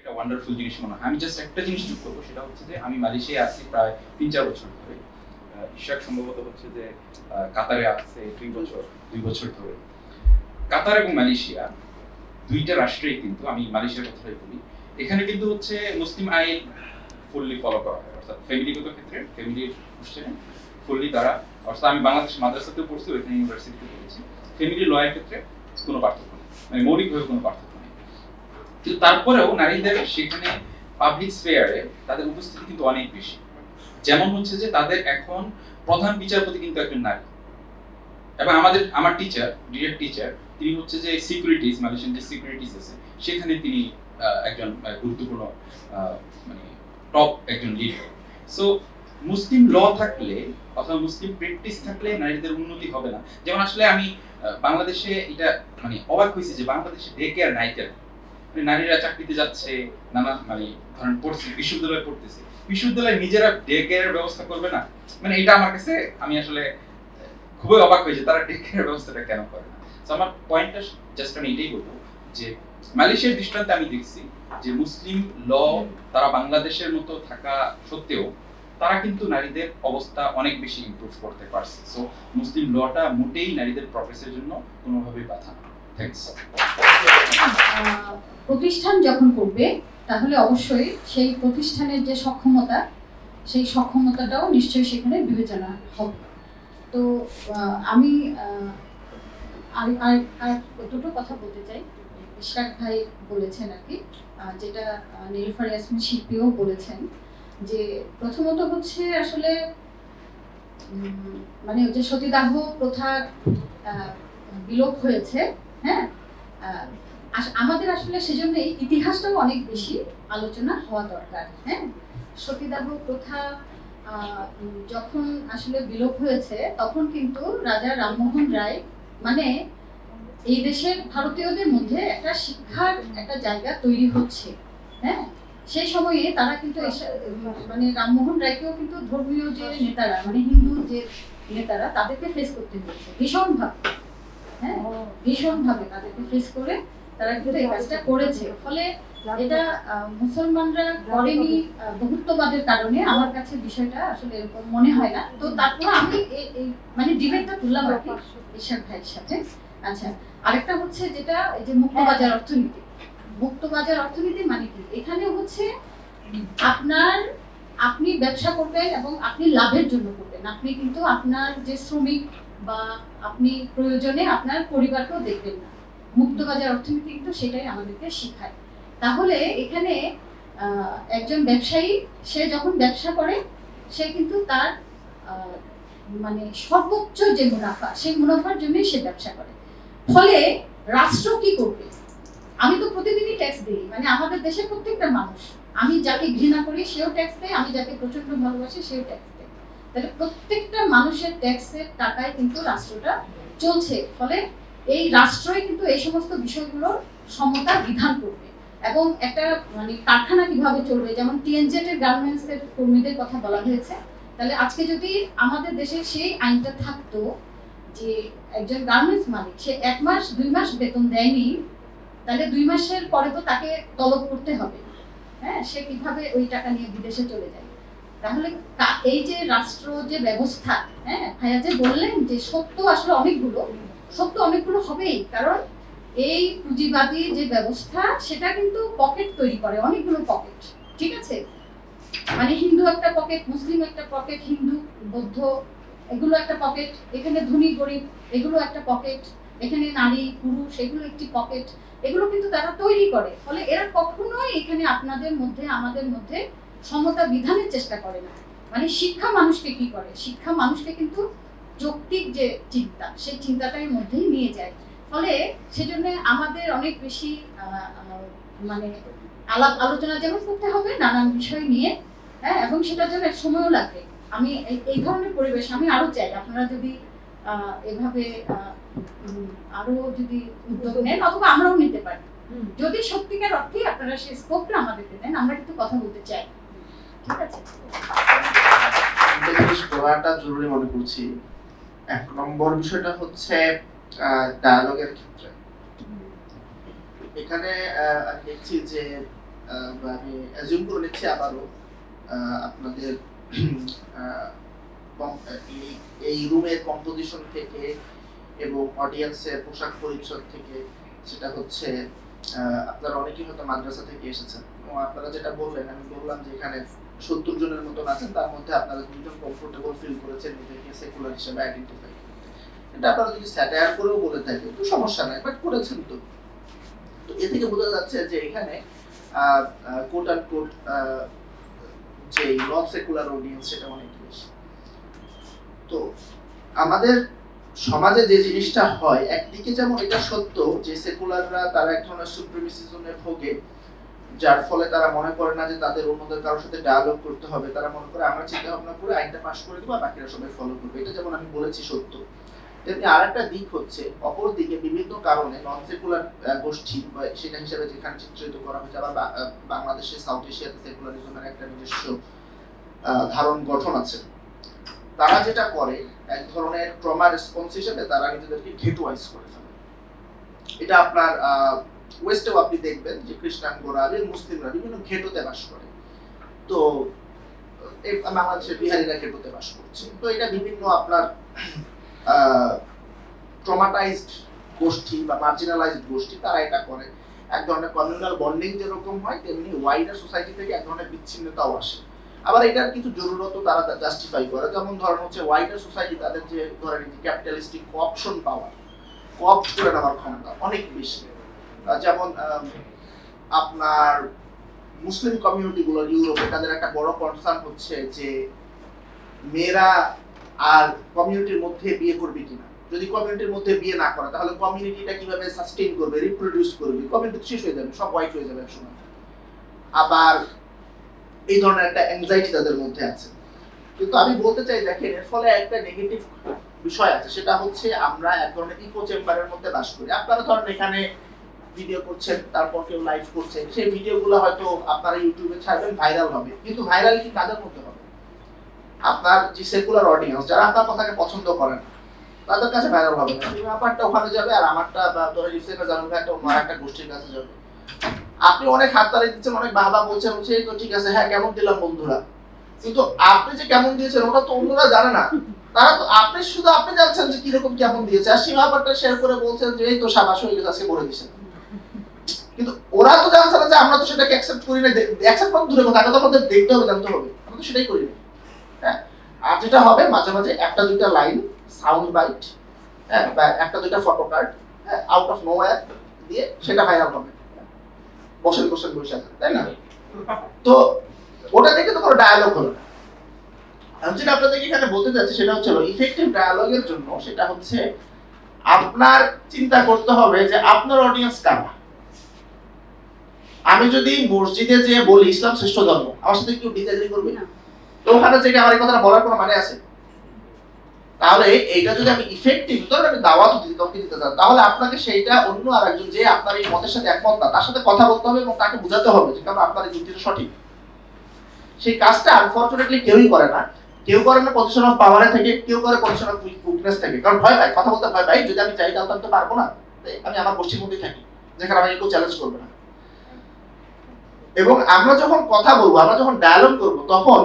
একটা ওয়ান্ডারফুল জিনিস মনে হয়। আমি জাস্ট একটা জিনিস যোগ করবো, সেটা হচ্ছে যে আমি মালয়েশিয়ায় আছি প্রায় ৩-৪ বছর ধরে। ইশাক সম্ভবত হচ্ছে যে কাতারে আছে ২ বছর ধরে। কাতার এবং মালয়েশিয়া দুইটা রাষ্ট্রেই কিন্তু, আমি মালয়েশিয়ার কথাটাই বলি, এখানে কিন্তু হচ্ছে মুসলিম আইন ফুললি ফলো করা হয়, অর্থাৎ ফ্যামিলিগত ক্ষেত্রে ফ্যামিলির কোশ্চেনে ফুললি তারা, অর্থাৎ আমি বাংলাদেশ মাদ্রাসাতেও পড়ছি, ওইখানে ইউনিভার্সিটিতে পড়েছি, ফ্যামিলি লয়ের ক্ষেত্রে কোনো পার্থক্য নেই, মানে মৌলিকভাবে কোনো পার্থক্য নেই। কিন্তু তারপরেও নারীদের সেখানে পাবলিক স্ফেয়ারে তাদের উপস্থিতি কিন্তু অনেক বেশি। যেমন হচ্ছে যে তাদের এখন প্রধান বিচারপতি কিন্তু একজন নারী, এবং আমার টিচার, ডিরেক্ট টিচার, তিনি হচ্ছে যে সিকিউরিটিজ, মালয়েশিয়ান যে সিকিউরিটিজ আছে সেখানে তিনি একজন গুরুত্বপূর্ণ মানে টপ একজন লিডার। সো মুসলিম ল থাকলে অথবা মুসলিম প্র্যাকটিস থাকলে নারীদের উন্নতি হবে না। যেমন আসলে আমি বাংলাদেশে এটা মানে অবাক হয়েছে যে বাংলাদেশে ডে কেয়ার নাই কেন, মানে নারীরা চাকরিতে যাচ্ছে, নানা মানে ধরেন পড়ছে, বিশ্ববিদ্যালয়ে পড়তেছে, বিশ্ববিদ্যালয়ে নিজেরা ডে কেয়ারের ব্যবস্থা করবে না, মানে এটা আমার কাছে, আমি আসলে খুবই অবাক হয়েছে তারা ডে কেয়ারের ব্যবস্থাটা কেন করে না। সো আমার পয়েন্টটা জাস্ট আমি এটাই বলবো যে মালয়েশিয়ার দৃষ্টান্তে আমি দেখছি যে মুসলিম ল তারা বাংলাদেশের মতো থাকা সত্ত্বেও তারা কিন্তু নারীদের অবস্থা অনেক বেশি ইমপ্রুভ করতে পারছে। সো মুসলিম লটা মোটেই নারীদের প্রগ্রেসের জন্য কোনোভাবেই বাধা না। থ্যাঙ্কস। প্রতিষ্ঠান যখন করবে তাহলে অবশ্যই সেই প্রতিষ্ঠানের যে সক্ষমতা, সেই সক্ষমতাটাও নিশ্চয়ই সেখানে বিবেচনা হবে। তো আমি আর দুটো কথা বলতে চাই। ইশরাক ভাই বলেছেন আর কি, যেটা নীলুফার ইয়াসমিন শিল্পীও বলেছেন, যে প্রথমত হচ্ছে আসলে মানে যে সতীদাহ প্রথা বিলোপ হয়েছে, হ্যাঁ, আমাদের আসলে সেজন্য ইতিহাসটাও অনেক বেশি আলোচনা হওয়া দরকার। হ্যাঁ, সতীদাহ প্রথা যখন আসলে বিলোপ হয়েছে তখন কিন্তু রাজা রামমোহন রায় মানে এই দেশের ভারতীয়দের মধ্যে একটা শিক্ষার একটা জায়গা তৈরি হচ্ছে। হ্যাঁ, সেই সময়ে তারা কিন্তু মানে রামমোহন রায়কেও কিন্তু ধর্মীয় যে নেতারা, মানে হিন্দু যে নেতারা, তাদেরকে ফেস করতে হয়েছে ভীষণভাবে। হ্যাঁ, ভীষণভাবে তাদেরকে ফেস করে তারা কিন্তু এই কাজটা করেছে। ফলে এটা মুসলমানরা করেনি বহুত্ববাদের কারণে, আমার কাছে বিষয়টা আসলে এরকম মনে হয় না। তো তারপর আমি এই মানে ডিবেটটা তুললাম আর কি ইশাক ভাইয়ের সাথে। আচ্ছা, আরেকটা হচ্ছে যেটা এই যে মুক্তবাজার অর্থনীতি। মুক্তবাজার অর্থনীতি মানে কি? এখানে হচ্ছে আপনি ব্যবসা করবেন এবং আপনি লাভের জন্য করবেন, আপনি কিন্তু আপনার যে শ্রমিক বা আপনি প্রয়োজনে আপনার পরিবারকেও দেখবেন না। মুক্তবাজার অর্থনীতি কিন্তু সেটাই আমাদেরকে শেখায়। তাহলে এখানে একজন ব্যবসায়ী সে যখন ব্যবসা করে সে কিন্তু তার মানে সর্বোচ্চ যে মুনাফা, সেই মুনাফার জন্যই সে ব্যবসা করে। ফলে রাষ্ট্র কি করবে? আমি তো প্রতিদিনই ট্যাক্স দিই, মানে আমাদের দেশের প্রত্যেকটা মানুষ, আমি যাকে ঘৃণা করি সেও ট্যাক্স দেয়, আমি যাকে প্রচন্ড ভালোবাসি সেও ট্যাক্স দেয়। তাহলে প্রত্যেকটা মানুষের ট্যাক্সের টাকায় কিন্তু রাষ্ট্রটা চলছে। ফলে এই রাষ্ট্রই কিন্তু এই সমস্ত বিষয়গুলোর সমতা বিধান করবে। এবং একটা মানে কারখানা কিভাবে চলবে, যেমন টিএনজেড এর গার্মেন্টস এর কর্মীদের কথা বলা হয়েছে, তাহলে আজকে যদি আমাদের দেশে সেই আইনটা থাকতো যে একজন গার্মেন্টস মালিক সে 1 মাস 2 মাস বেতন দেয়নি, তাহলে 2 মাসের পরে তো তাকে তলব করতে হবে। হ্যাঁ, সে কিভাবে ওই টাকা নিয়ে বিদেশে চলে যায়? তাহলে এই যে রাষ্ট্র যে ব্যবস্থা, হ্যাঁ, ভাইয়া যে বললেন যে সত্য আসলে অনেকগুলো হবেই, কারণ এই পুঁজিবাদী যে ব্যবস্থা সেটা কিন্তু পকেট তৈরি করে, অনেকগুলো পকেট। ঠিক আছে, মানে হিন্দু একটা পকেট, মুসলিম একটা পকেট, হিন্দু বৌদ্ধ এগুলো একটা পকেট, এখানে ধনী গরিব এগুলো একটা পকেট, এখানে নারী পুরুষ এগুলো একটি পকেট, এগুলো কিন্তু তারা তৈরি করে। ফলে এরা কখনোই এখানে আপনাদের মধ্যে আমাদের মধ্যে সমতা বিধানের চেষ্টা করে না। মানে শিক্ষা মানুষকে কি করে? শিক্ষা মানুষকে কিন্তু যৌক্তিক যে চিন্তা, সেই চিন্তাটার মধ্যেই নিয়ে যায়। ফলে সেজন্য আমাদের অনেক বেশি মানে আলাপ আলোচনা যেমন করতে হবে নানান বিষয় নিয়ে, হ্যাঁ, এবং সেটার জন্য সময়ও লাগবে। আমি এই ধরনের পরিবেশ আমি আরো চাই, আপনারা যদি এভাবে আরো যদি উদ্যোগ নেন অথবা আমরাও নিতে পারি, যদি সত্যিকার অর্থে আপনারা সেই স্কোপটা আমাদেরকে দেন, আমরা কিন্তু কথা বলতে চাই। ঠিক আছে, বলাটা জরুরি মনে করছি। 1 নম্বর বিষয়টা হচ্ছে ডায়ালগের ক্ষেত্রে। এখানে দেখছি যে আমি অ্যাজিউম করে নিচ্ছি আবারও আপনাদের এই রুমের কম্পোজিশন থেকে এবং অডিয়েন্সের পোশাক পরিচ্ছদ থেকে, সেটা হচ্ছে আপনারা অনেকেই হয়তো মাদ্রাসা থেকে এসেছেন এবং আপনারা যেটা বললেন, আমি বললাম যে এখানে 70 জনের মতন আছেন, তার মধ্যে আপনারা 2 জন কমফোর্টেবল ফিল করেছেন নিজেকে সেকুলার হিসেবে আইডেন্টিফাই করতে। এটা আপনারা যদি স্যাটায়ার করেও বলে থাকে তো সমস্যা নাই, বাট করেছেন তো। তো এ থেকে বোঝা যাচ্ছে যে এখানে কোট অ্যান্ড কোট যে নন সেকুলার অডিয়েন্স সেটা অনেক বেশি। তো আমাদের সমাজে যে জিনিসটা হয়, একদিকে যেমন এটা সত্য যে সেকুলাররা তারা এক ধরনের সুপ্রিমিসিজমে ভোগে, যার ফলে তারা মনে করে না যে তাদের অন্যদের কারোর সাথে ডায়ালগ করতে হবে। তারা মনে করে আমরা চিন্তা ভাবনা করে আইনটা পাস করে দেবো আর বাকিরা সবাই ফলো করবে। এটা যেমন আমি বলেছি সত্য, তেমনি আরেকটা দিক হচ্ছে অপর দিকে বিভিন্ন কারণে নন সেকুলার গোষ্ঠী সেটা হিসেবে যেখানে চিত্রিত করা হয়েছে, আবার বাংলাদেশে সাউথ এশিয়াতে সেকুলারিজমের একটা নিজস্ব ধারণ গঠন আছে। তারা যেটা করে এক ধরনের ট্রমা রেসপন্স হিসেবে তারা নিজেদেরকে গেটওয়াইজ করে ফেলে। এটা আপনার ওয়েস্টেও আপনি দেখবেন যে খ্রিস্টানরা মুসলিমরা বিভিন্ন ঘেটোতে বাস করে। তো বাংলাদেশের বিহারিরা ঘেটোতে বাস করছে। তো এটা বিভিন্ন আপনার ট্রমাটাইজড গোষ্ঠী বা মার্জিনালাইজড গোষ্ঠী তারা এটা করে। এক ধরনের কমিউনাল বন্ডিং যেরকম হয় তেমনি ওয়াইডার সোসাইটি থেকে এক ধরনের বিচ্ছিন্নতাও আসে। আবার এটার কিছু জরুরতও তারা জাস্টিফাই করে। যেমন ধরেন হচ্ছে ওয়াইডার সোসাইটি তাদের যে ধরেন ক্যাপিটালিস্টিক অপশন পাওয়ার, কপট করে নেওয়ার ক্ষমতা অনেক বেশি। যেমন আপনার মুসলিম কমিউনিটি গুলো ইউরোপে তাদের একটা বড় কনসার্ন হচ্ছে যে মেয়েরা আর কমিউনিটির মধ্যে বিয়ে করবে কিনা। যদি কমিউনিটির মধ্যে বিয়ে না করে তাহলে কমিউনিটিটা কিভাবে সাস্টেইন করবে, রিপ্রোডিউস করবে, কমিউনিটি শেষ হয়ে যাবে, সব হোয়াইট হয়ে যাবে একসময়। আবার এই ধরনের একটা অ্যাংজাইটি তাদের মধ্যে আছে। কিন্তু আমি বলতে চাই দেখেন এর ফলে একটা নেগেটিভ বিষয় আছে, সেটা হচ্ছে আমরা এক ধরনের ইকো চেম্বারের মধ্যে বাস করি। আপনারা ধরেন এখানে ভিডিও করছেন, তারপর কেউ লাইভ করছে, সেই ভিডিওগুলো হয়তো আপনারা ইউটিউবে ছাড়বেন, ভাইরাল হবে। কিন্তু ভাইরাল কি কাদের মধ্যে হবে? আপনার যে সেকুলার অডিয়েন্স যারা আপনার কথাকে পছন্দ করেন তাদের কাছে ভাইরাল হবে না। ব্যাপারটা ওখানে যাবে আর আমারটা বা ধরে ইসলামের জানাবে একটা অন্য একটা গোষ্ঠীর কাছে যাবে। আপনি অনেক হাততালি দিচ্ছেন, অনেক বাহবা বলছেন, হচ্ছে তো ঠিক আছে, হ্যাঁ কেমন দিলাম বন্ধুরা, কিন্তু আপনি যে কেমন দিয়েছেন ওটা তো অন্যরা জানে না। তারা তো আপনি শুধু আপনি জানছেন যে কিরকম কেমন দিয়েছে, আর সেই ব্যাপারটা শেয়ার করে বলছেন যে এই তো সাবাস হয়ে গেছে আজকে বলে দিয়েছেন। কিন্তু ওরা তো জানছে না যে আমরা তো সেটাকে অ্যাকসেপ্ট করি না। অ্যাকসেপ্ট করতে দূরে কথা, আগে তো আমাদের দেখতে হবে, জানতে হবে। আমরা তো সেটাই করি না। হ্যাঁ, আর যেটা হবে মাঝে মাঝে একটা দুইটা লাইন সাউন্ড বাইট, হ্যাঁ, বা একটা দুইটা photo card out of nowhere দিয়ে সেটা ভাইরাল হবে। বসে বসে তাই না? তো ওটা দেখে তো কোনো ডায়ালগ হলো না। আমি যেটা আপনাদেরকে এখানে বলতে চাচ্ছি সেটা হচ্ছে ইফেক্টিভ ডায়ালগের জন্য সেটা হচ্ছে আপনার চিন্তা করতে হবে যে আপনার অডিয়েন্স কারা। আমি যদি মসজিদে যে বলি ইসলাম শ্রেষ্ঠ ধর্ম, আমার সাথে কেউ ডিসএগ্রি করবে না? তো ওখানে থেকে আমার এই কথাটা বলার কোনো মানে আছে? তাহলে এইটা যদি আমি ইফেক্টিভ ধরেন আমি দাওয়াত দিতে চাই, তাহলে আপনাকে সেইটা অন্য আরেকজন যে আপনার এই মতের সাথে একমত না তার সাথে কথা বলতে হবে এবং তাকে বোঝাতে হবে যে কারণ আপনার এই যুক্তিটা সঠিক। সেই কাজটা আনফরচুনেটলি কেউই করে না। কেউ করে না পজিশন অফ পাওয়ারে থেকে, কেউ করে পজিশন অফ উইকনেস থেকে। কারণ ভয় পায়, কথা বলতে ভয় পাই, যদি আমি চাই তাহলে আমি তো পারবো না, আমি আমার গোষ্ঠীর মধ্যেই থাকি যেখানে আমাকে কেউ চ্যালেঞ্জ করবে না। এবং আমরা যখন কথা বলবো, আমরা যখন ডায়ালগ করব, তখন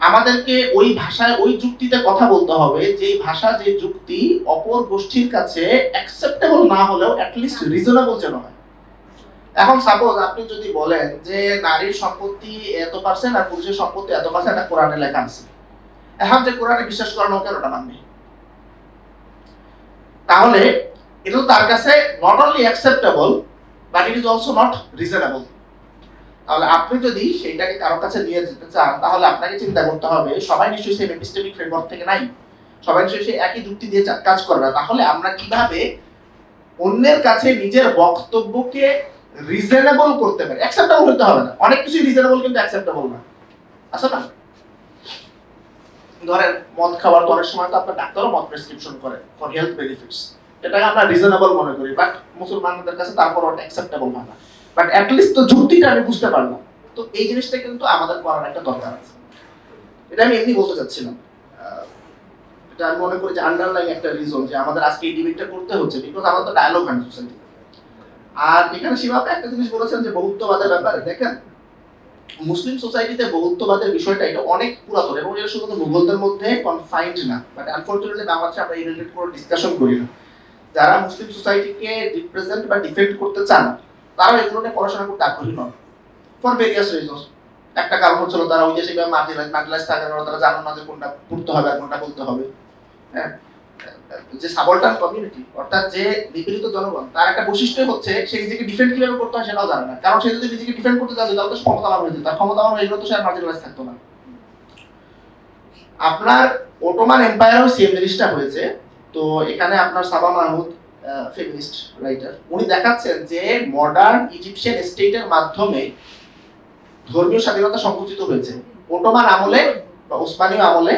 আমাদেরকে ওই ভাষায় ওই যুক্তিতে কথা বলতে হবে যেই ভাষা যে যুক্তি অপর গোষ্ঠীর কাছে অ্যাকসেপ্টেবল না হলেও অ্যাটলিস্ট রিজনেবল যেন হয়। এখন সাপোজ আপনি যদি বলেন যে নারীর সম্পত্তি এত পার্সেন্ট আর পুরুষের সম্পত্তি এত পার্সেন্ট, এটা কোরআনে লেখা আছে, এখন যে কোরআনে বিশ্বাস করানো কেন ওটা মানবে? তাহলে এটা তো তার কাছে not only acceptable but it is also not reasonable. তাহলে আপনি যদি সেইটাকে কারোর কাছে নিয়ে যেতে চান তাহলে আপনাকে চিন্তা করতে হবে সবাই নিশ্চয়ই সেই এপিস্টেমিক ফ্রেমওয়ার্ক থেকে নাই, সবাই নিশ্চয়ই সেই একই যুক্তি দিয়ে কাজ করে না। তাহলে আমরা কিভাবে অন্যের কাছে নিজের বক্তব্যকে রিজনেবল করতে পারি? অ্যাকসেপ্টেবল হতে হবে না, অনেক কিছুই রিজনেবল কিন্তু অ্যাকসেপ্টেবল না, আছে না? ধরেন মদ খাওয়ার তো অনেক সময় তো আপনার ডাক্তারও মদ প্রেসক্রিপশন করে ফর হেলথ বেনিফিটস, এটাকে আমরা রিজনেবল মনে করি, বাট মুসলমানদের কাছে তারপর ওটা অ্যাকসেপ্টেবল হয় না। বাট অ্যাটলিস্ট তো যুক্তিটা আমি বুঝতে পারলাম। তো এই জিনিসটা কিন্তু আমাদের করার একটা দরকার আছে। এটা আমি এমনি বলতে চাচ্ছিলাম, এটা আমি মনে করি যে আন্ডারলাইন একটা রিজন যে আমাদের আজকে এই ডিবেটটা করতে হচ্ছে, বিকজ আমাদের তো ডায়ালগ হয় না সোসাইটিতে। আর এখানে সীমাতে একটা জিনিস বলেছেন যে বহুত্ববাদের ব্যাপারে, দেখেন মুসলিম সোসাইটিতে বহুত্ববাদের বিষয়টা এটা অনেক পুরাতন এবং এটা শুধু মুঘলদের মধ্যে কনফাইন্ড না, বাট আনফরচুনেটলি বাংলাদেশে আমরা এই রিলেটেড কোনো ডিসকাশন করি না। যারা মুসলিম সোসাইটিকে রিপ্রেজেন্ট বা ডিফেন্ড করতে চান তারা এগুলো নিয়ে পড়াশোনা করতে আগ্রহী নন, ফর ভেরিয়াস রিজনস। একটা কারণ হচ্ছিল তারা ঐতিহাসিকভাবে মার্জিনালাইজ থাকার কারণে তারা জানেন না যে কোনটা পড়তে হবে আর কোনটা বলতে হবে। হ্যাঁ, যে সাবঅল্টার্ন কমিউনিটি অর্থাৎ যে নিপীড়িত জনগণ তার একটা বৈশিষ্ট্য হচ্ছে সে নিজেকে ডিফেন্ড কিভাবে করতে হয় সেটাও জানে না, কারণ সে যদি নিজেকে ডিফেন্ড করতে জানতো তাহলে তো ক্ষমতাবান হয়ে যেত, আর ক্ষমতাবান হয়ে গেলে তো সে আর মার্জিনালাইজ থাকতো না। আপনার ওটোমান এম্পায়ারও সেম জিনিসটা হয়েছে। তো এখানে আপনার সাবা মাহমুদ ফেমিনিস্ট রাইটার, উনি দেখাচ্ছেন যে মডার্ন ইজিপশিয়ান স্টেটের মাধ্যমে ধর্মীয় স্বাধীনতা সংকুচিত হয়েছে। ওটোমান আমলে বা ওসমানীয় আমলে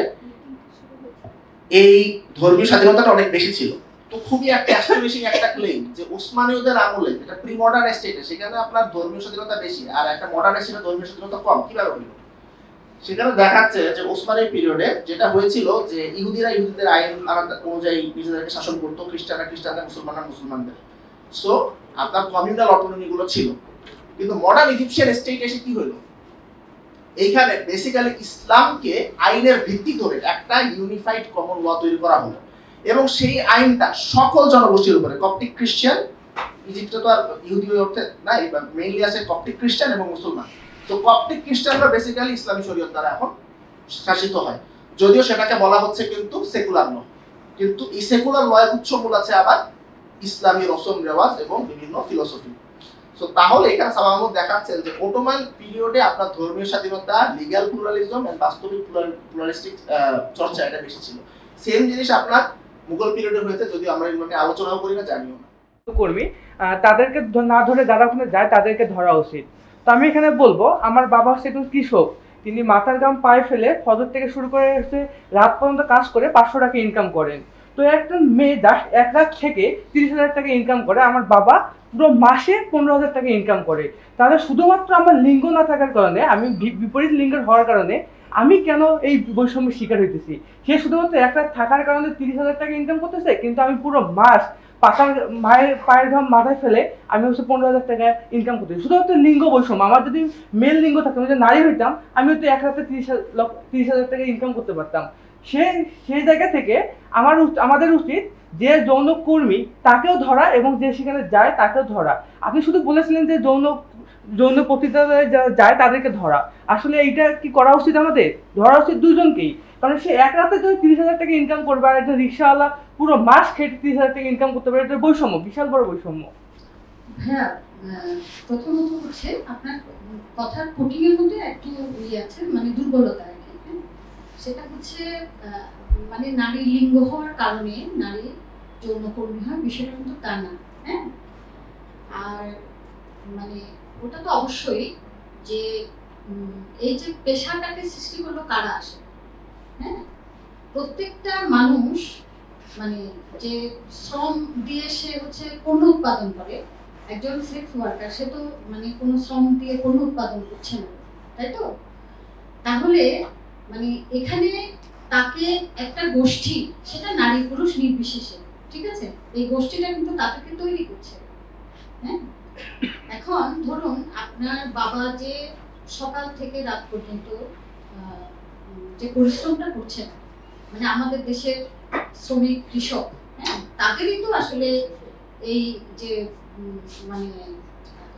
এই ধর্মীয় স্বাধীনতাটা অনেক বেশি ছিল। তো খুবই একটা অ্যাস্টোনিশিং একটা ক্লেম যে ওসমানীয়দের আমলে যেটা প্রি মডার্ন স্টেটে সেখানে আপনার ধর্মীয় স্বাধীনতা বেশি আর একটা মডার্ন স্টেটে ধর্মীয় স্বাধীনতা কম, কিভাবে হলো? সেখানে দেখাচ্ছে যে ওসমানী পিরিয়ডে যেটা হয়েছিল যে ইহুদিরা ইহুদিদের আইন অনুযায়ী নিজেদেরকে শাসন করতো, খ্রিস্টানরা খ্রিস্টানদের, মুসলমানরা মুসলমানদের। সো আপনার কমিউনাল অটোনমি গুলো ছিল। কিন্তু মডার্ন ইজিপশিয়ান স্টেট এসে কি হলো, এইখানে বেসিক্যালি ইসলামকে আইনের ভিত্তি ধরে একটা ইউনিফাইড কমন ল তৈরি করা হলো এবং সেই আইনটা সকল জনগোষ্ঠীর উপরে, কপটিক খ্রিস্টান, ইজিপ্টে তো আর ইহুদি অর্থে নাই, মেইনলি আছে কপটিক খ্রিস্টান এবং মুসলমান। তো কপটিক খ্রিস্টানরা বেসিক্যালি ইসলামী শরীয়ত দ্বারা এখন শাসিত হয়, যদিও সেটাকে বলা হচ্ছে কিন্তু সেকুলার ল। কিন্তু এই সেকুলার লয়ের উৎসমূল আছে আবার ইসলামী রসম রেওয়াজ এবং বিভিন্ন ফিলোসফি। সো তাহলে এখানে সাবা মাহমুদ দেখাচ্ছেন যে ওটোমান পিরিয়ডে আপনার ধর্মীয় স্বাধীনতা, লিগ্যাল প্লুরালিজম এন্ড বাস্তবিক প্লুরালিস্টিক চর্চা এটা বেশি ছিল। সেম জিনিস আপনার মুঘল পিরিয়ডে হয়েছে, যদিও আমরা এগুলো নিয়ে আলোচনাও করি না, জানিও না। কর্মী তাদেরকে না ধরে যারা ওখানে যায় তাদেরকে ধরা উচিত। তো আমি এখানে বলবো, আমার বাবা হচ্ছে একজন কৃষক, তিনি মাথার ঘাম পায়ে ফেলে ফজর থেকে শুরু করে হচ্ছে রাত পর্যন্ত কাজ করে 500 টাকা ইনকাম করেন। তো একটা মেয়ে 1 লাখ থেকে 30,000 টাকা ইনকাম করে, আমার বাবা পুরো মাসে 15,000 টাকা ইনকাম করে। তাহলে শুধুমাত্র আমার লিঙ্গ না থাকার কারণে, আমি বিপরীত লিঙ্গের হওয়ার কারণে আমি কেন এই বৈষম্যের শিকার হইতেছি? সে শুধুমাত্র 1 লাখ থাকার কারণে 30,000 টাকা ইনকাম করতেছে, কিন্তু আমি পুরো মাস মায়ের পায়ের ঘাম মাথায় ফেলে আমি হচ্ছে 15,000 টাকা ইনকাম করতেছি। শুধুমাত্র লিঙ্গ বৈষম্য। আমার যদি মেল লিঙ্গ থাকতো, আমি যদি নারী হইতাম, আমি হয়তো 1 রাতে 30,000 টাকা ইনকাম করতে পারতাম। সেই জায়গা থেকে আমাদের উচিত যে যৌন কর্মী তাকেও ধরা এবং যে সেখানে যায় তাকেও ধরা। আপনি শুধু বলেছিলেন যে যৌন পতিতালয়ে যারা যায় তাদেরকে ধরা, আসলে এইটা কি করা উচিত? আমাদের ধরা উচিত দুজনকেই। কারণ সে 1 রাতে যদি 30,000 টাকা ইনকাম করবে আর একটা রিক্সাওয়ালা পুরো মাস খেটে 30,000 টাকা ইনকাম করতে পারে, এটা বৈষম্য, বিশাল বড় বৈষম্য। হ্যাঁ, প্রথমত হচ্ছে আপনার কথার কোটিংয়ের মধ্যে একটু আছে, মানে দুর্বলতা আর কি। সেটা হচ্ছে মানে নারী লিঙ্গ হওয়ার কারণে নারী যৌনকর্মী হয়, বিষয়টা কিন্তু তা না। হ্যাঁ, আর মানে ওটা তো অবশ্যই যে এই যে পেশাটাকে সৃষ্টি করলো কারা আসে। হ্যাঁ, প্রত্যেকটা মানুষ মানে যে শ্রম দিয়ে সে হচ্ছে পণ্য উৎপাদন করে, একজন সেক্স ওয়ার্কার সে তো মানে কোনো শ্রম দিয়ে পণ্য উৎপাদন করছে না, তাই তো? তাহলে মানে এখানে তাকে একটা গোষ্ঠী, সেটা নারী পুরুষ নির্বিশেষে, ঠিক আছে, এই গোষ্ঠীটা কিন্তু তাকে তৈরি করছে। হ্যাঁ, এখন ধরুন আপনার বাবা যে সকাল থেকে রাত পর্যন্ত যে পরিশ্রমটা করছে, মানে আমাদের দেশের শ্রমিক কৃষক, হ্যাঁ, তাদেরই তো আসলে এই যে মানে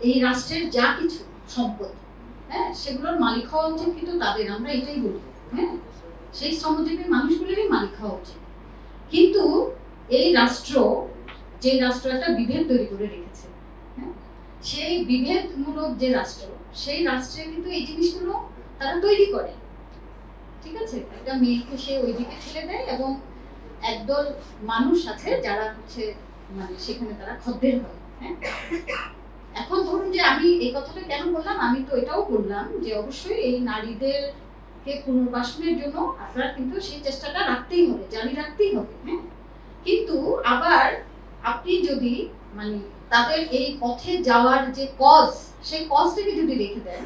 এই রাষ্ট্রের যা কিছু সম্পদ, হ্যাঁ, সেগুলোর মালিক হওয়া উচিত কিন্তু তাদের, আমরা এটাই বলি। হ্যাঁ, সেই শ্রমজীবী মানুষগুলোরই মালিক হওয়া উচিত। কিন্তু এই রাষ্ট্র, যে রাষ্ট্র একটা বিভেদ তৈরি করে রেখেছে, হ্যাঁ, সেই বিভেদমূলক যে রাষ্ট্র, সেই রাষ্ট্রে কিন্তু এই জিনিসগুলো তারা তৈরি করে, ঠিক আছে? একটা মেয়েকে সে ওইদিকে ঠেলে দেয় এবং একদল মানুষ আছে যারা হচ্ছে মানে সেখানে তারা খদ্দের হয়। হ্যাঁ, এখন ধরুন যে আমি এই কথাটা কেন বললাম, আমি তো এটাও বললাম যে অবশ্যই এই নারীদেরকে পুনর্বাসনের জন্য আপনারা কিন্তু সেই চেষ্টাটা রাখতেই হবে, জারি রাখতেই হবে। হ্যাঁ, কিন্তু আবার আপনি যদি মানে তাদের এই পথে যাওয়ার যে কজ, সেই কজটাকে যদি রেখে দেন,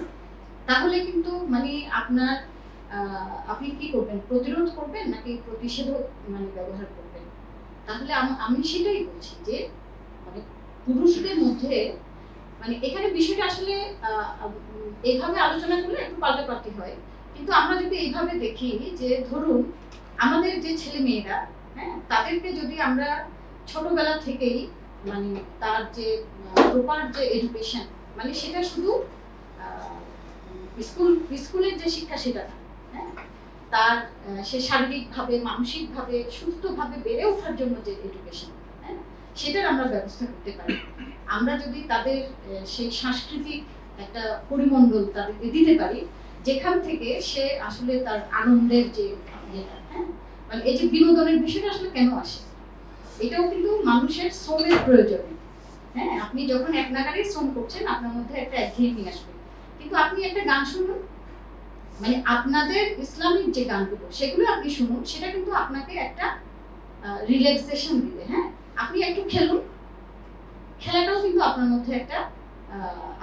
তাহলে কিন্তু মানে আপনার আপনি কি করবেন? প্রতিরোধ করবেন নাকি প্রতিষেধক মানে ব্যবহার করবেন? তাহলে আমি সেটাই বলছি যে মানে পুরুষদের মধ্যে মানে এখানে বিষয়টা আসলে এইভাবে আলোচনা করলে একটু পাল্টাপাল্টি হয়, কিন্তু আমরা যদি এইভাবে দেখি যে ধরুন আমাদের যে ছেলে মেয়েরা, হ্যাঁ, তাদেরকে যদি আমরা ছোটবেলা থেকেই মানে তার যে প্রপার যে এডুকেশন, মানে সেটা শুধু স্কুলের যে শিক্ষা সেটা না, হ্যাঁ, তার সে শারীরিকভাবে মানসিকভাবে সুস্থভাবে বেড়ে ওঠার জন্য যে এডুকেশন, হ্যাঁ, সেটার আমরা ব্যবস্থা করতে পারি। আমরা যদি তাদের সেই সাংস্কৃতিক একটা পরিমণ্ডল তাদেরকে দিতে পারি যেখান থেকে সে আসলে তার আনন্দের যে ইয়েটা, হ্যাঁ, মানে এই যে বিনোদনের বিষয়টা আসলে কেন আসে, এটাও কিন্তু মানুষের শ্রমের প্রয়োজনে। হ্যাঁ, আপনি যখন এক নাগারে শ্রম করছেন আপনার মধ্যে একটা একঘেয়েমি আসবে, কিন্তু আপনি একটা গান শুনুন, মানে আপনাদের ইসলামিক যে গানগুলো সেগুলো আপনি শুনুন, সেটা কিন্তু আপনাকে একটা রিল্যাক্সেশন দিবে। হ্যাঁ, আপনি একটু খেলুন, খেলাটাও কিন্তু আপনার মধ্যে একটা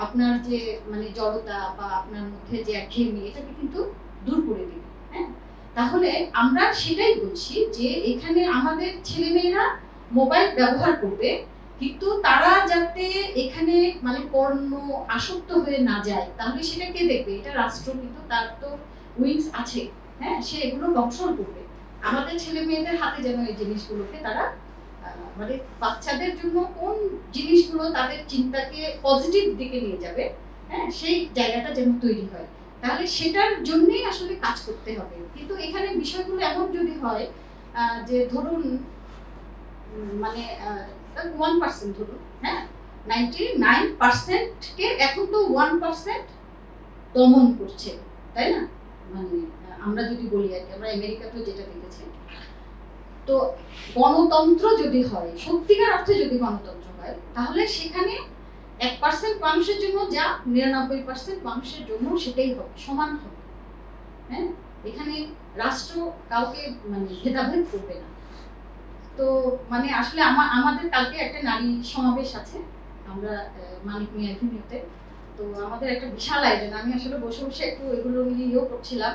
আপনার যে মানে জড়তা বা আপনার মধ্যে যে একঘেয়েমি এটাকে কিন্তু দূর করে দিবে। হ্যাঁ, তাহলে আমরা সেটাই বলছি যে এখানে আমাদের ছেলেমেয়েরা মোবাইল ব্যবহার করবে, কিন্তু তারা যাতে এখানে মানে পর্ণ আসক্ত হয়ে না যায়, তাহলে সেটা কে দেখবে? এটা রাষ্ট্র, কিন্তু তার তো উইংস আছে, হ্যাঁ, সে এগুলো কন্ট্রোল করবে। আমাদের ছেলে মেয়েদের হাতে যেন এই জিনিসগুলোকে তারা মানে বাচ্চাদের জন্য কোন জিনিসগুলো তাদের চিন্তাকে পজিটিভ দিকে নিয়ে যাবে, হ্যাঁ, সেই জায়গাটা যেন তৈরি হয়, তাহলে সেটার জন্যই আসলে কাজ করতে হবে। কিন্তু এখানে বিষয়গুলো এমন যদি হয় যে ধরুন মানে 1% ধরুন, হ্যাঁ, 99%কে এখন তো 1% দমন করছে, তাই না? মানে আমরা যদি বলি আর কি, আমরা আমেরিকাতেও যেটা দেখেছি, তো গণতন্ত্র যদি হয়, সত্যিকার অর্থে যদি গণতন্ত্র হয়, তাহলে সেখানে 1% মানুষের জন্য যা 99% মানুষের জন্য সেটাই হবে, সমান হবে। হ্যাঁ, এখানে রাষ্ট্র কাউকে মানে ভেদাভেদ করবে না। তো মানে আসলে আমাদের কালকে একটা নারী সমাবেশ আছে, আমরা মানিক মিয়া এভিনিউতে। তো আমাদের একটা বিশাল আয়োজন, আমি আসলে বসে বসে একটু এগুলো নিয়ে করছিলাম,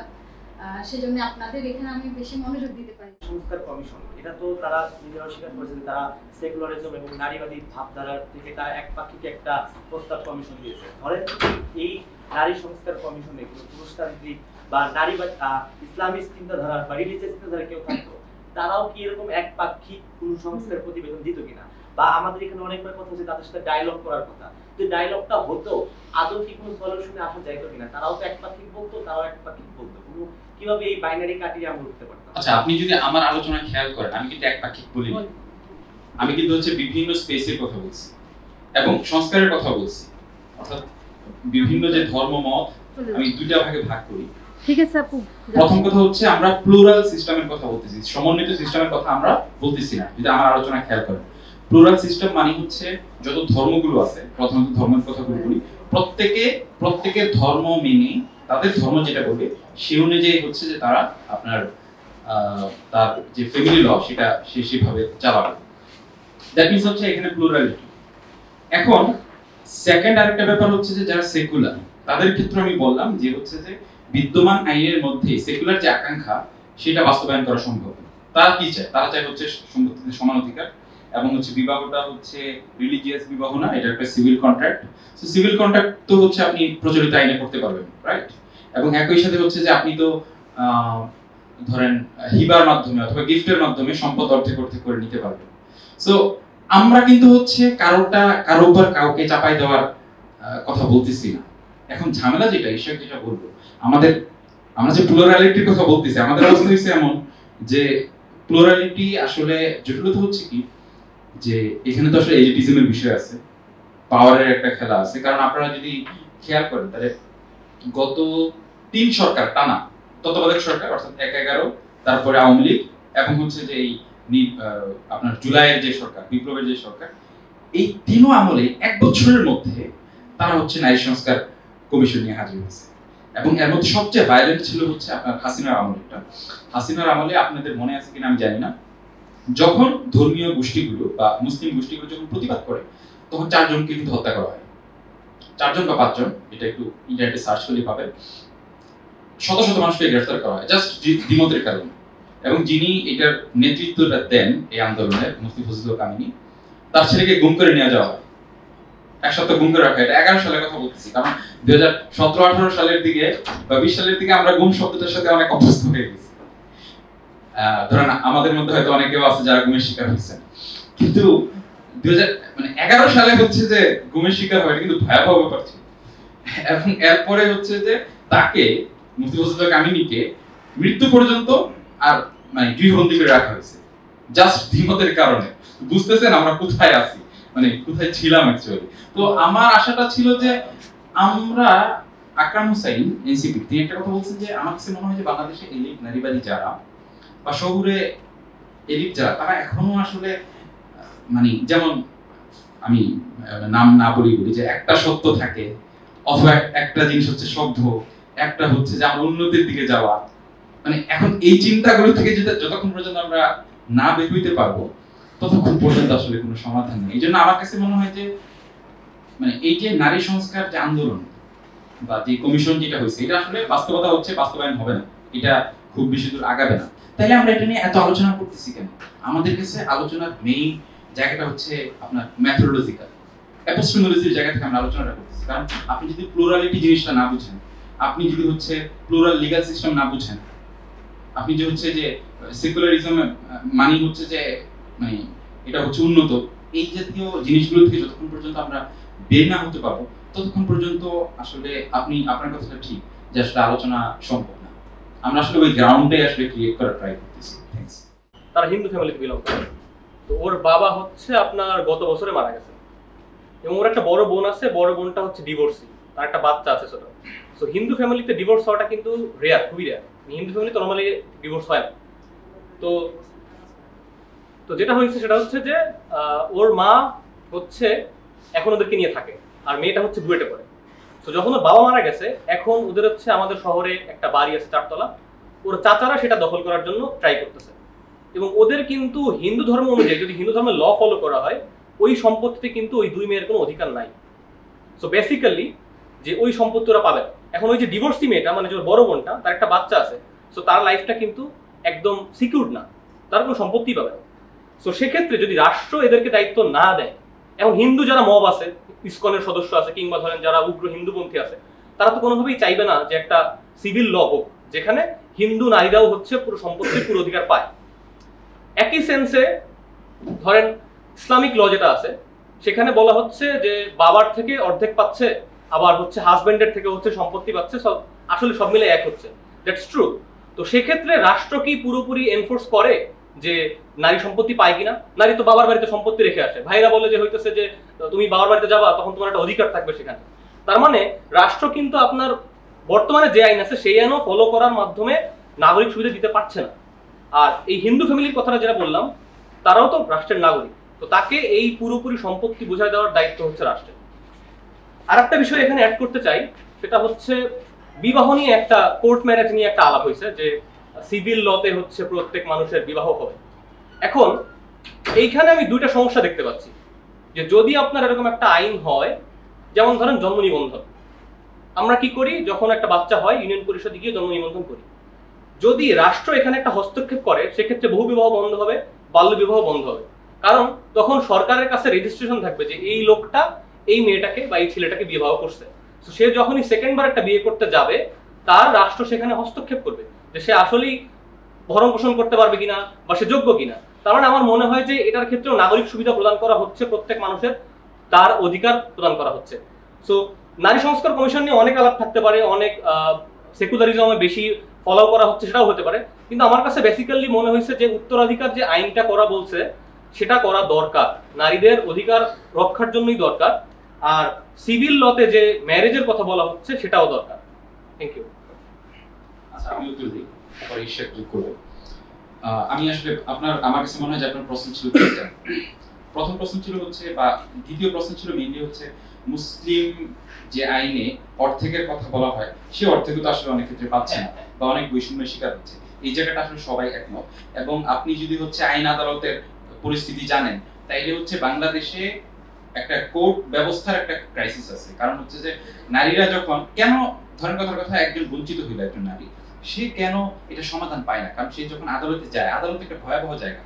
সেজন্য আপনাদের এখানে আমি বেশি মনোযোগ দিতে পারি। সংস্কার কমিশন, এটা তো তারা নিজেরাও স্বীকার করেছে তারা সেকুলারিজম এবং নারীবাদী ভাবধারা থেকে তারা একপাক্ষিক একটা প্রস্তাব কমিশন দিয়েছে। ধরেন এই নারী সংস্কার কমিশনে কোনো পুরুষতান্ত্রিক বা নারীবাদ ইসলামিক চিন্তাধারা বা রিলিজিয়াস চিন্তাধারা কেউ থাকতো, তারাও কি এরকম একপাক্ষিক কোন সংস্কার প্রতিবেদন দিত কিনা? বা আমাদের এখানে অনেকবার কথা হচ্ছে তাদের সাথে ডায়লগ করার কথা, তো ডায়লগটা হতো আদৌ কি কোনো সলিউশনে আসা যাইতো কিনা? তারাও তো একপাক্ষিক বলতো, তারাও একপাক্ষিক বলতো, কিভাবে এই বাইনারি কাটিয়ে আমরা উঠতে পারতাম? আচ্ছা, আপনি যদি আমার আলোচনা খেয়াল করেন, আমি কিন্তু একপাক্ষিক বলিনি, আমি কিন্তু হচ্ছে বিভিন্ন স্পেসের কথা বলছি এবং সংস্কারের কথা বলছি, অর্থাৎ বিভিন্ন যে ধর্মমত আমি দুইটা ভাগে ভাগ করি। ঠিক আছে আপু, প্রথম কথা হচ্ছে আমরা প্লুরাল সিস্টেমের কথা বলতেছি, সমন্বিত সিস্টেমের কথা আমরা বলতেছি না। যদি আমার আলোচনা খেয়াল করেন, প্লুরাল সিস্টেম মানে হচ্ছে যত ধর্মগুলো আছে, প্রথমত ধর্মের কথা বলি, প্রত্যেকের ধর্ম মেনে তাদের ধর্ম যেটা বলে সে অনুযায়ী হচ্ছে যে তারা আপনার তার যে ফ্যামিলি ল সেটা সে সেভাবে চালাবে। দ্যাট মিন্স হচ্ছে এখানে প্লুরালিটি। এখন সেকেন্ড আরেকটা ব্যাপার হচ্ছে যে যারা সেকুলার, তাদের ক্ষেত্রে আমি বললাম যে হচ্ছে যে বিদ্যমান আইনের মধ্যে সেকুলার যে আকাঙ্ক্ষা সেটা বাস্তবায়ন করা সম্ভব। তারা কি চায়? তারা চায় হচ্ছে সমান অধিকার এবং হচ্ছে বিবাহটা হচ্ছে রিলিজিয়াস বিবাহ না, এটা একটা civil contract. So civil contract তো হচ্ছে আপনি প্রচলিত আইনে করতে পারবেন, রাইট? এবং একই সাথে হচ্ছে যে আপনি তো ধরেন হিবার মাধ্যমে অথবা গিফটের মাধ্যমে সম্পদ অর্ধেক করে নিতে পারবেন। সো আমরা কিন্তু হচ্ছে কারো উপর কাউকে চাপাই দেওয়ার কথা বলতেছি না। এখন ঝামেলা যেটা ঈশ্বর যেটা বলবো, আমরা যে প্লুরালিটির কথা বলতেছি, আমাদের অবস্থা হচ্ছে এমন যে প্লুরালিটি আসলে জটিলতা হচ্ছে কি যে এখানে তো আসলে এলিটিজমের বিষয় আছে, পাওয়ারের একটা খেলা আছে। কারণ আপনারা যদি খেয়াল করেন তাহলে গত 3 সরকার টানা, তত্ত্বাবধায়ক সরকার অর্থাৎ 1-11, তারপরে আওয়ামী লীগ এবং হচ্ছে যে এই আপনার জুলাইয়ের যে সরকার, বিপ্লবের যে সরকার, এই 3 আমলে 1 বছরের মধ্যে তারা হচ্ছে নারী সংস্কার কমিশন নিয়ে হাজির হয়েছে। এবং এর মধ্যে সবচেয়ে ভায়োলেন্ট ছিল হচ্ছে আপনার হাসিনার আমলটা। হাসিনার আমলে আপনাদের মনে আছে কিনা আমি জানি না, যখন ধর্মীয় গোষ্ঠীগুলো বা মুসলিম গোষ্ঠীগুলো যখন প্রতিবাদ করে তখন 4 জনকে কিন্তু হত্যা করা হয়, 4 জন বা 5 জন, এটা একটু ইন্টারনেটে সার্চ করলে পাবেন। শত শত মানুষকে গ্রেফতার করা হয় জাস্ট দ্বিমতের কারণে। এবং যিনি এটার নেতৃত্বটা দেন এই আন্দোলনের, মুফতি ফজলুল কামিনী, তার ছেলেকে গুম করে নিয়ে যাওয়া হয় এক সপ্তাহ গুম করে রাখা, এটা 11 সালের কথা বলতেছি, কারণ 2017-18 সালের দিকে বা 20 সালের দিকে আমরা গুম শব্দটার সাথে অনেক অভ্যস্ত হয়ে গেছি। ধরেন আমাদের মধ্যে হয়তো অনেকেও আছে যারা গুমের শিকার হয়েছেন, কিন্তু 2011 সালে হচ্ছে যে গুমের শিকার হয়, কিন্তু ভয়াবহ ব্যাপার ছিল। এবং এরপরে হচ্ছে যে তাকে মুফতি ফজলুল কামিনীকে মৃত্যু পর্যন্ত আর মানে গৃহবন্দী করে রাখা হয়েছে জাস্ট দ্বিমতের কারণে। বুঝতেছেন আমরা কোথায় আছি, মানে কোথায় ছিলাম অ্যাকচুয়ালি। তো আমার আশাটা ছিল যে আমরা আকরাম হুসাইন এনসিপি তিনি একটা কথা বলছেন যে আমার কাছে মনে হয় যে বাংলাদেশে এলিট নারীবাদী যারা বা শহুরে এলিট যারা, তারা এখনো আসলে মানে যেমন আমি নাম না বলি যে একটা সত্য থাকে, অথবা একটা জিনিস হচ্ছে সভ্য, একটা হচ্ছে যে আমরা উন্নতির দিকে যাওয়া, মানে এখন এই চিন্তাগুলো থেকে যতক্ষণ পর্যন্ত আমরা না বের হইতে পারবো ততক্ষণ পর্যন্ত আসলে কোনো সমাধান নেই। এই জন্য আমার কাছে মনে হয় যে মানে এই যে নারী সংস্কার যে আন্দোলন বা যে কমিশন যেটা হয়েছে, এটা আসলে বাস্তবতা হচ্ছে বাস্তবায়ন হবে না, এটা খুব বেশি দূর আগাবে না। তাহলে আমরা এটা নিয়ে এত আলোচনা করতেছি কেন? আমাদের কাছে আলোচনার মেইন জায়গাটা হচ্ছে আপনার মেথোডোলজিক্যাল এপিস্টেমোলজির জায়গা থেকে আমরা আলোচনাটা করতেছি। কারণ আপনি যদি প্লুরালিটি জিনিসটা না বুঝেন, আপনি যদি হচ্ছে প্লুরাল লিগ্যাল সিস্টেম না বুঝেন, আপনি যে হচ্ছে যে সেকুলারিজম মানে হচ্ছে যে মানে এটা হচ্ছে উন্নত, এই জাতীয় জিনিসগুলো থেকে যতক্ষণ পর্যন্ত আমরা বের না হতে পারবো ততক্ষণ পর্যন্ত আসলে আপনি আপনার কথাটা ঠিক যে আসলে আলোচনা সম্ভব না। আমরা আসলে ওই গ্রাউন্ডে আসলে ক্রিয়েট করার ট্রাই করতেছি। থ্যাঙ্কস। তারা হিন্দু ফ্যামিলিতে বিলং করে। তো ওর বাবা হচ্ছে আপনার গত বছরে মারা গেছে, এবং ওর একটা বড় বোন আছে, বড় বোনটা হচ্ছে ডিভোর্সি, তার একটা বাচ্চা আছে ছোট। সো হিন্দু ফ্যামিলিতে ডিভোর্স হওয়াটা কিন্তু রেয়ার, খুবই রেয়ার। হিন্দু ফ্যামিলিতে নর্মালি ডিভোর্স হয় না। তো তো যেটা হয়েছে সেটা হচ্ছে যে ওর মা হচ্ছে এখন ওদেরকে নিয়ে থাকে, আর মেয়েটা হচ্ছে বুয়েটে পড়ে। তো যখন ওর বাবা মারা গেছে, এখন ওদের হচ্ছে আমাদের শহরে একটা বাড়ি আছে 4 তলা, ওর চাচারা সেটা দখল করার জন্য ট্রাই করতেছে। এবং ওদের কিন্তু হিন্দু ধর্ম অনুযায়ী, যদি হিন্দু ধর্মের ল ফলো করা হয়, ওই সম্পত্তিতে কিন্তু ওই 2 মেয়ের কোনো অধিকার নাই। সো বেসিক্যালি যে ওই সম্পত্তি ওরা পাবে। এখন ওই যে ডিভোর্সি মেয়েটা, মানে যে বড় বোনটা, তার একটা বাচ্চা আছে, সো তার লাইফটা কিন্তু একদম সিকিউর না, তার কোনো সম্পত্তি পাবে না। সো সেক্ষেত্রে যদি রাষ্ট্র এদেরকে দায়িত্ব না দেয়, এখন হিন্দু যারা মব আছে, ইসকনের সদস্য আছে, কিংবা ধরেন যারা উগ্র হিন্দুপন্থী আছে, তারা তো কোনোভাবেই চাইবে না যে একটা সিভিল ল হোক যেখানে হিন্দু নারীরাও হচ্ছে পুরো সম্পত্তির পুরো অধিকার পায়। একই সেন্সে ধরেন ইসলামিক ল যেটা আছে, সেখানে বলা হচ্ছে যে বাবার থেকে অর্ধেক পাচ্ছে, আবার হচ্ছে হাজবেন্ডের থেকে হচ্ছে সম্পত্তি পাচ্ছে, সব আসলে সব মিলে এক হচ্ছে। That's true. তো সেক্ষেত্রে রাষ্ট্র কি পুরোপুরি এনফোর্স করে যে নারী সম্পত্তি পায় কিনা? নারী তো বাবার বাড়িতে সম্পত্তি রেখে আসে, ভাইরা বলে যে হইতেছে যে তুমি বাবার বাড়িতে যাবা, তখন তোমার একটা অধিকার থাকবে সেখানে। তার মানে রাষ্ট্র কিন্তু আপনার বর্তমানে যে আইন আছে সেই আইনও ফলো করার মাধ্যমে নাগরিক সুবিধা দিতে পারছে না। আর এই হিন্দু ফ্যামিলির কথাটা যেটা বললাম, তারাও তো রাষ্ট্রের নাগরিক, তো তাকে এই পুরোপুরি সম্পত্তি বুঝাই দেওয়ার দায়িত্ব হচ্ছে রাষ্ট্রের। আর একটা বিষয় এখানে অ্যাড করতে চাই, সেটা হচ্ছে বিবাহ নিয়ে একটা কোর্ট ম্যারেজ নিয়ে একটা আলাপ হয়েছে যে সিভিল লতে হচ্ছে প্রত্যেক মানুষের বিবাহ হবে। এখন এইখানে আমি 2টা সমস্যা দেখতে পাচ্ছি, যে যদি আপনার এরকম একটা আইন হয়, যেমন ধরেন জন্ম নিবন্ধন, আমরা কি করি যখন একটা বাচ্চা হয় ইউনিয়ন পরিষদে গিয়ে জন্ম নিবন্ধন করি। যদি রাষ্ট্র এখানে একটা হস্তক্ষেপ করে, সেক্ষেত্রে বহু বিবাহ বন্ধ হবে, বাল্য বিবাহ বন্ধ হবে। কারণ তখন সরকারের কাছে রেজিস্ট্রেশন থাকবে যে এই লোকটা এই মেয়েটাকে বা এই ছেলেটাকে বিবাহ করছে। তো সে যখনই সেকেন্ডবার একটা বিয়ে করতে যাবে, তার রাষ্ট্র সেখানে হস্তক্ষেপ করবে যে সে আসলেই ভরণ পোষণ করতে পারবে কিনা বা সে যোগ্য কিনা। তার মানে আমার মনে হয় যে এটার ক্ষেত্রেও নাগরিক সুবিধা প্রদান করা হচ্ছে, প্রত্যেক মানুষের তার অধিকার প্রদান করা হচ্ছে। সো নারী সংস্কার কমিশন নিয়ে অনেক আলাপ থাকতে পারে, অনেক সেকুলারিজমে বেশি ফলো করা হচ্ছে সেটাও হতে পারে, কিন্তু আমার কাছে বেসিক্যালি মনে হয়েছে যে উত্তরাধিকার যে আইনটা করা বলছে সেটা করা দরকার, নারীদের অধিকার রক্ষার জন্যই দরকার। আর সিভিল লতে যে ম্যারেজের কথা বলা হচ্ছে সেটাও দরকার। Thank you. আচ্ছা, আমি উত্তর দিই, তারপরে ঈশ্বর যোগ করব। আমি আসলে আমার কাছে মনে হয় যে আপনার প্রশ্ন ছিল দুইটা। প্রথম প্রশ্ন ছিল হচ্ছে, বা দ্বিতীয় প্রশ্ন ছিল মেইনলি হচ্ছে মুসলিম যে আইনে অর্ধেকের কথা বলা হয়, সে অর্ধেক তো আসলে অনেক ক্ষেত্রে পাচ্ছে না বা অনেক বৈষম্যের শিকার হচ্ছে। এই জায়গাটা আসলে সবাই একমত। এবং আপনি যদি হচ্ছে আইন আদালতের পরিস্থিতি জানেন, তাইলে হচ্ছে বাংলাদেশে একটা কোর্ট ব্যবস্থার একটা ক্রাইসিস আছে। কারণ হচ্ছে যে নারীরা যখন কেন ধরেন কথার কথা একজন বঞ্চিত হইল একজন নারী, সে কেন এটা সমাধান পায় না? কারণ সে যখন আদালতে যায়, আদালত একটা ভয়াবহ জায়গা।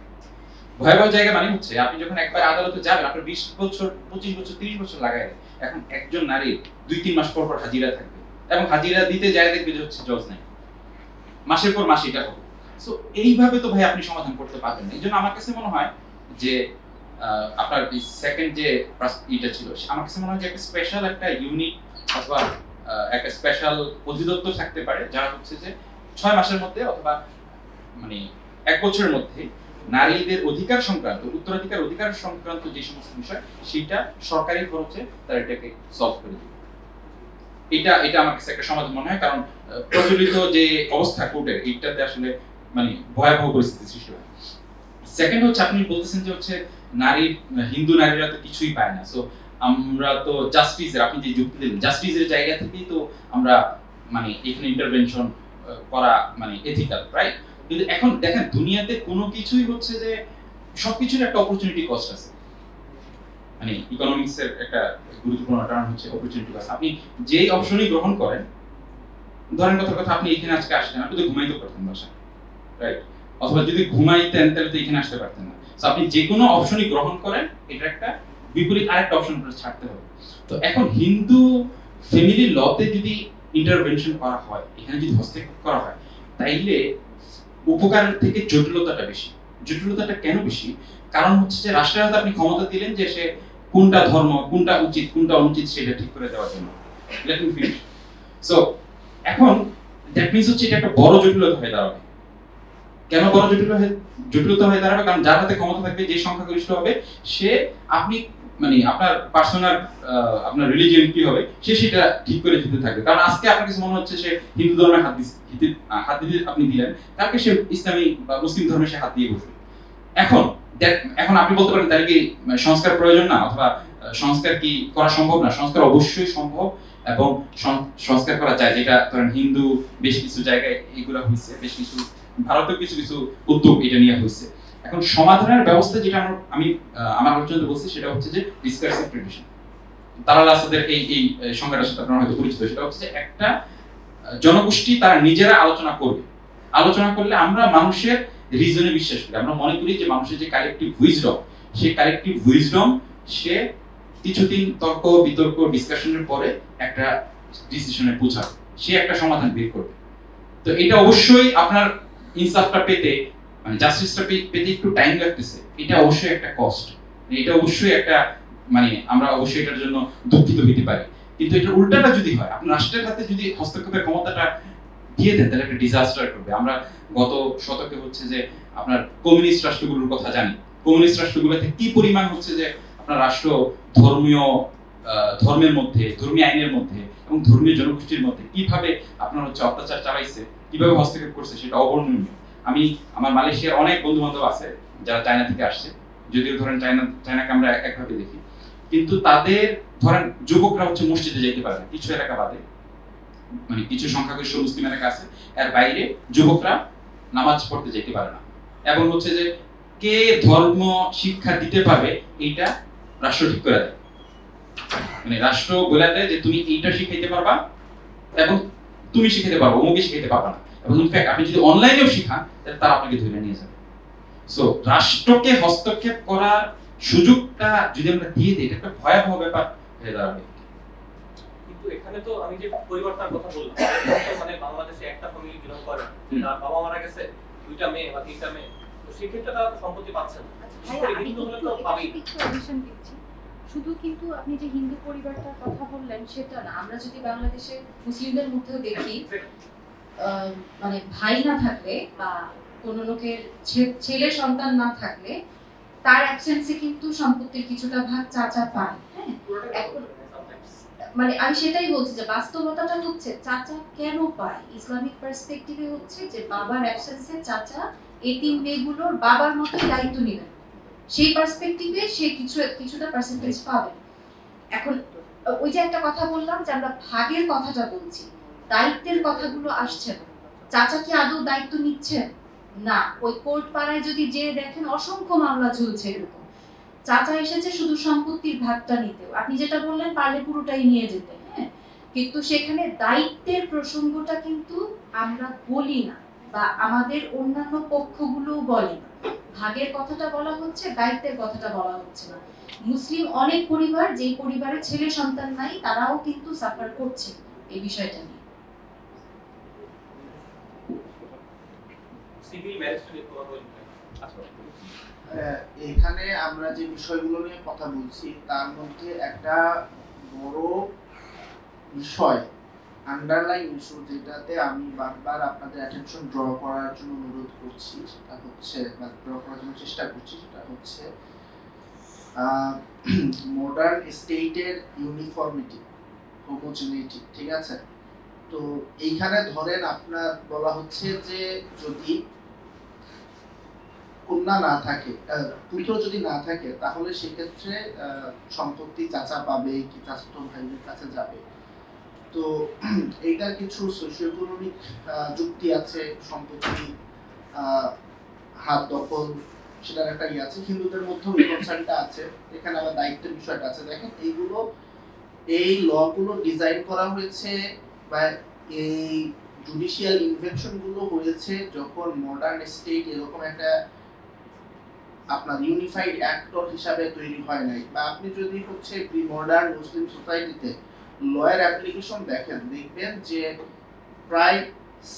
ভয়াবহ জায়গা মানে হচ্ছে আপনি যখন একবার আদালতে যাবেন আপনার 20 বছর 25 বছর 30 বছর লাগায়, এখন একজন নারী 2-3 মাস পর পর হাজিরা থাকবে এবং হাজিরা দিতে যায় দেখবে যে হচ্ছে জজ নাই, মাসের পর মাস এটা হবে। সো এইভাবে তো ভাই আপনি সমাধান করতে পারবেন না। এই জন্য আমার কাছে মনে হয় যে আপনার এই সেকেন্ড যে এটা ছিল, আমার কাছে মনে হয় যে একটা স্পেশাল একটা ইউনিট অথবা একটা স্পেশাল অধিদপ্তর থাকতে পারে যারা হচ্ছে যে 6 মাসের মধ্যে অথবা মানে 1 বছরের মধ্যে নারীদের অধিকার সংক্রান্ত, উত্তরাধিকার অধিকার সংক্রান্ত যে সমস্ত বিষয় সেটা সরকারি খরচে তারা এটাকে সলভ করে দিবে। এটা আমার কাছে একটা সমাধান মনে হয়, কারণ প্রচলিত যে অবস্থা কোর্টের এইটাতে আসলে মানে ভয়াবহ পরিস্থিতি সৃষ্টি হয়। সেকেন্ড হচ্ছে আপনি বলতেছেন যে হচ্ছে নারী, হিন্দু নারীরা তো কিছুই পায় না, সো আমরা তো জাস্টিসের, আপনি যে যুক্তি দিলেন জাস্টিসের জায়গা থেকেই তো আমরা মানে এখানে ইন্টারভেনশন করা মানে এথিক্যাল, রাইট? কিন্তু এখন দেখেন দুনিয়াতে কোনো কিছুই হচ্ছে যে সবকিছুর একটা অপরচুনিটি কস্ট আছে, মানে ইকোনমিক্সের একটা গুরুত্বপূর্ণ টার্ম হচ্ছে অপরচুনিটি কস্ট। আপনি যেই অপশনই গ্রহণ করেন, ধরেন কথা আপনি এখানে আজকে আসলেন, আপনি তো ঘুমাইতে পারতেন বাসায়, রাইট? অথবা যদি ঘুমাইতেন তাহলে তো এখানে আসতে পারতেন না। সো আপনি যে কোনো অপশনই গ্রহণ করেন, এটা একটা বিপরীত আরেকটা অপশন আপনার ছাড়তে হবে। তো এখন হিন্দু ফ্যামিলি লতে যদি ইন্টারভেনশন করা হয়, এখানে যদি হস্তক্ষেপ করা হয়, তাইলে উপকারের থেকে জটিলতাটা বেশি। জটিলতাটা কেন বেশি? কারণ হচ্ছে যে রাষ্ট্রের হাতে আপনি ক্ষমতা দিলেন যে সে কোনটা ধর্ম, কোনটা উচিত, কোনটা অনুচিত সেটা ঠিক করে দেওয়ার জন্য। Let me finish. সো এখন দ্যাট মিন্স হচ্ছে এটা একটা বড় জটিলতা হয়ে দাঁড়াবে। কেন বড় জটিলতা হয়ে দাঁড়াবে? কারণ যার হাতে ক্ষমতা থাকবে, যে সংখ্যাগরিষ্ঠ হবে, সে আপনি মানে আপনার পার্সোনাল আপনার রিলিজিয়ন কি হবে সে সেটা ঠিক করে দিতে থাকবে। কারণ আজকে আপনার কাছে মনে হচ্ছে সে হিন্দু ধর্মে হাত দিতে আপনি দিলেন, কালকে সে ইসলামী বা মুসলিম ধর্মে সে হাত দিয়ে বসবে। এখন আপনি বলতে পারেন তার কি সংস্কার প্রয়োজন না, অথবা সংস্কার কি করা সম্ভব না? সংস্কার অবশ্যই সম্ভব এবং সংস্কার করা যায়। যেটা ধরেন হিন্দু বেশ কিছু জায়গায় এগুলো হয়েছে, বেশ কিছু ভারতের কিছু কিছু উদ্যোগ এটা নিয়ে হয়েছে। এখন সমাধানের ব্যবস্থা যেটা আমি আমার আলোচনাতে বলছি সেটা হচ্ছে যে ডিসকার্সিভ ট্রেডিশন। তালাল আসাদের এই সংজ্ঞাটার সাথে আপনারা হয়তো পরিচিত। সেটা হচ্ছে যে একটা জনগোষ্ঠী তারা নিজেরা আলোচনা করবে। আলোচনা করলে আমরা মানুষের রিজনে বিশ্বাস করি, আমরা মনে করি যে মানুষের যে কালেকটিভ উইজডম, সেই কালেকটিভ উইজডম সে কিছুদিন তর্ক বিতর্ক ডিসকাশনের পরে একটা ডিসিশনে পৌঁছাবে, সে একটা সমাধান বের করবে। তো এটা অবশ্যই আপনার ইনসাফটা পেতে মানে জাস্টিসটা পেতে একটু টাইম লাগতেছে, এটা অবশ্যই একটা কস্ট, এটা অবশ্যই একটা মানে আমরা অবশ্যই এটার জন্য দুঃখিত হতে পারি। কিন্তু এটা উল্টাটা যদি হয়, আপনার রাষ্ট্রের হাতে যদি হস্তক্ষেপের ক্ষমতাটা দিয়ে দেন তাহলে একটা ডিজাস্টার করবে। আমরা গত শতকে হচ্ছে যে আপনার কমিউনিস্ট রাষ্ট্রগুলোর কথা জানি। কমিউনিস্ট রাষ্ট্রগুলোতে কি পরিমাণ হচ্ছে যে আপনার রাষ্ট্র ধর্মের মধ্যে, ধর্মীয় আইনের মধ্যে এবং ধর্মীয় জনগোষ্ঠীর মধ্যে কিভাবে আপনার হচ্ছে অত্যাচার চালাইছে, কিভাবে হস্তক্ষেপ করছে সেটা অবর্ণনীয়। আমি আমার মালয়েশিয়ার অনেক বন্ধু বান্ধব আছে যারা চায়না থেকে আসছে, যদিও ধরেন চায়নাকে আমরা একভাবে দেখি, কিন্তু তাদের ধরেন যুবকরা হচ্ছে মসজিদে যেতে পারে না কিছু এলাকা বাদে, মানে কিছু সংখ্যাগরিষ্ঠ মুসলিম এলাকা আছে, এর বাইরে যুবকরা নামাজ পড়তে যেতে পারে না। এবং হচ্ছে যে কে ধর্ম শিক্ষা দিতে পারবে এইটা রাষ্ট্র ঠিক করে দেয়, মানে রাষ্ট্র বলে দেয় যে তুমি এইটা শিখাইতে পারবা এবং তুমি শিখাইতে পারবো, অমুকে শিখাইতে পারবা না। এবং ইনফ্যাক্ট আপনি যদি অনলাইনেও শিখান তাহলে তারা আপনাকে ধরে নিয়ে যাবে। সো রাষ্ট্রকে হস্তক্ষেপ করার সুযোগটা যদি আমরা দিয়ে দিই, এটা একটা ভয়াবহ ব্যাপার হয়ে দাঁড়াবে। কিন্তু এখানে তো আমি যে পরিবর্তনের কথা বললাম, মানে বাংলাদেশে একটা ফ্যামিলি বিলং করে, তার বাবা মারা গেছে, 2টা মেয়ে বা 3টা মেয়ে, তো সেই ক্ষেত্রে তারা তো সম্পত্তি পাচ্ছে না। হিন্দু হলে তো পাবেই। শুধু কিন্তু আপনি যে হিন্দু পরিবারটার কথা বললেন সেটা না, আমরা যদি বাংলাদেশে মুসলিমদের মধ্যেও দেখি, মানে ভাই না থাকলে বা কোনো লোকের ছেলে সন্তান না থাকলে তার অ্যাবসেন্সে কিন্তু সম্পত্তির কিছুটা ভাগ চাচা পায়। হ্যাঁ, এখন মানে আমি সেটাই বলছি যে বাস্তবতাটা হচ্ছে চাচা কেন পায়, ইসলামিক পার্সপেক্টিভে হচ্ছে যে বাবার অ্যাবসেন্সে চাচা এতিম মেয়েগুলোর বাবার মতোই দায়িত্ব নেবেন, সেই পার্সপেক্টিভে সে কিছুটা পার্সেন্টেজ পাবে। এখন ওই যে একটা কথা বললাম যে আমরা ভাগের কথাটা বলছি, দায়িত্বের কথাগুলো আসছে না। চাচা কি আদৌ দায়িত্ব নিচ্ছেন না? ওই কোর্ট পাড়ায় যদি যে দেখেন অসংখ্য মামলা চলছে এরকম, চাচা এসেছে শুধু সম্পত্তির ভাগটা নিতেও, আপনি যেটা বললেন পারলে পুরোটাই নিয়ে যেতে, হ্যাঁ, কিন্তু সেখানে দায়িত্বের প্রসঙ্গটা কিন্তু আমরা বলি না বা আমাদের অন্যান্য পক্ষগুলোও বলে না। ভাগের কথাটা বলা হচ্ছে, দায়িত্বের কথাটা বলা হচ্ছে না। মুসলিম অনেক পরিবার, যেই পরিবারে ছেলে সন্তান নাই, তারাও কিন্তু সাফার করছে এই বিষয়টা নিয়ে। সিভিল ম্যারেজ নিয়ে কথা বলতে আচ্ছা, এখানে আমরা যে বিষয়গুলো নিয়ে কথা বলছি তার মধ্যে একটা বড় বিষয়, আন্ডারলাইন ইস্যু, যেটাতে আমি বারবার আপনাদের অ্যাটেনশন ড্র করার জন্য অনুরোধ করছি, সেটা হচ্ছে বা ড্র করার জন্য চেষ্টা করছি, সেটা হচ্ছে মডার্ন স্টেটের ইউনিফর্মিটি, হোমোজেনিটি। ঠিক আছে? তো এইখানে ধরেন আপনার বলা হচ্ছে যে যদি কন্যা না থাকে, পুত্র যদি না থাকে, তাহলে সেক্ষেত্রে সম্পত্তি চাচা পাবে কি চাচাতো ভাইয়ের কাছে যাবে। তো এইটার কিছু সোশিও ইকোনমিক যুক্তি আছে, সম্পত্তি হাত দখল সেটার একটা ইয়ে আছে, হিন্দুদের মধ্যেও এই কনসার্নটা আছে। এখানে আবার দায়িত্বের বিষয়টা আছে। দেখেন এইগুলো, এই লগুলো ডিজাইন করা হয়েছে বা এই জুডিশিয়াল ইনভেনশন গুলো হয়েছে যখন মডার্ন স্টেট এরকম একটা আপনার ইউনিফাইড অ্যাক্টর হিসাবে তৈরি হয় নাই। বা আপনি যদি হচ্ছে প্রি মডার্ন মুসলিম সোসাইটিতে লয়ের অ্যাপ্লিকেশন দেখেন, দেখবেন যে প্রায়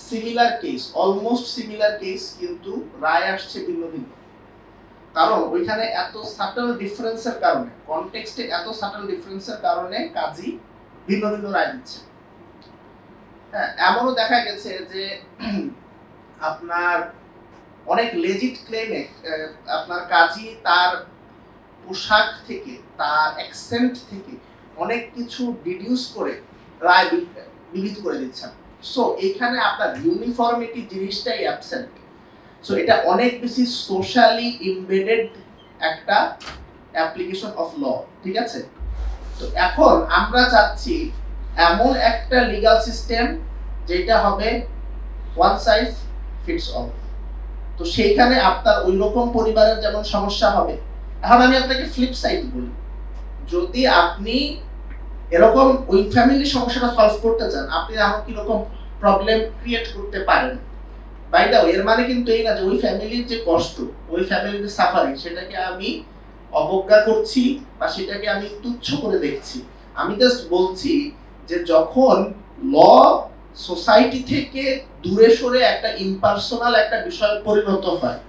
similar case, almost similar case, কিন্তু রায় আসছে ভিন্ন ভিন্ন। কারণ ওইখানে এত সাটল ডিফারেন্সের কারণে, কনটেক্সটে এত সাটল ডিফারেন্সের কারণে কাজী ভিন্ন ভিন্ন রায় দিচ্ছে। হ্যাঁ, এমনও দেখা গেছে যে আপনার অনেক লেজিট ক্লেমে আপনার কাজী তার পোশাক থেকে, তার অ্যাকসেন্ট থেকে অনেক কিছু ডিডিউস করে রায় বিবিধ করে দিচ্ছেন। সো এখানে আপনার ইউনিফর্মিটি জিনিসটাই অ্যাবসেন্ট। সো এটা অনেক বেশি সোশ্যালি ইমবেডেড একটা অ্যাপ্লিকেশন অফ ল। ঠিক আছে? তো এখন আমরা চাচ্ছি এমন একটা লিগ্যাল সিস্টেম যেটা হবে ওয়ান সাইজ ফিটস অল। তো সেইখানে আপনার ওই রকম পরিবারের যেমন সমস্যা হবে। এখন আমি আপনাকে ফ্লিপ সাইড বলি, যদি আপনি এরকম ওই ফ্যামিলির সমস্যাটা সলভ করতে চান, আপনি এমন কি রকম প্রবলেম ক্রিয়েট করতে পারেন। বাই দা ওয়ে, এর মানে কিন্তু এই না যে ওই ফ্যামিলির যে কষ্ট, ওই ফ্যামিলির যে সাফারিং, সেটাকে আমি অবজ্ঞা করছি বা সেটাকে আমি তুচ্ছ করে দেখছি। আমি জাস্ট বলছি যে যখন ল সোসাইটি থেকে দূরে সরে একটা ইম্পার্সোনাল একটা বিষয় পরিণত হয়,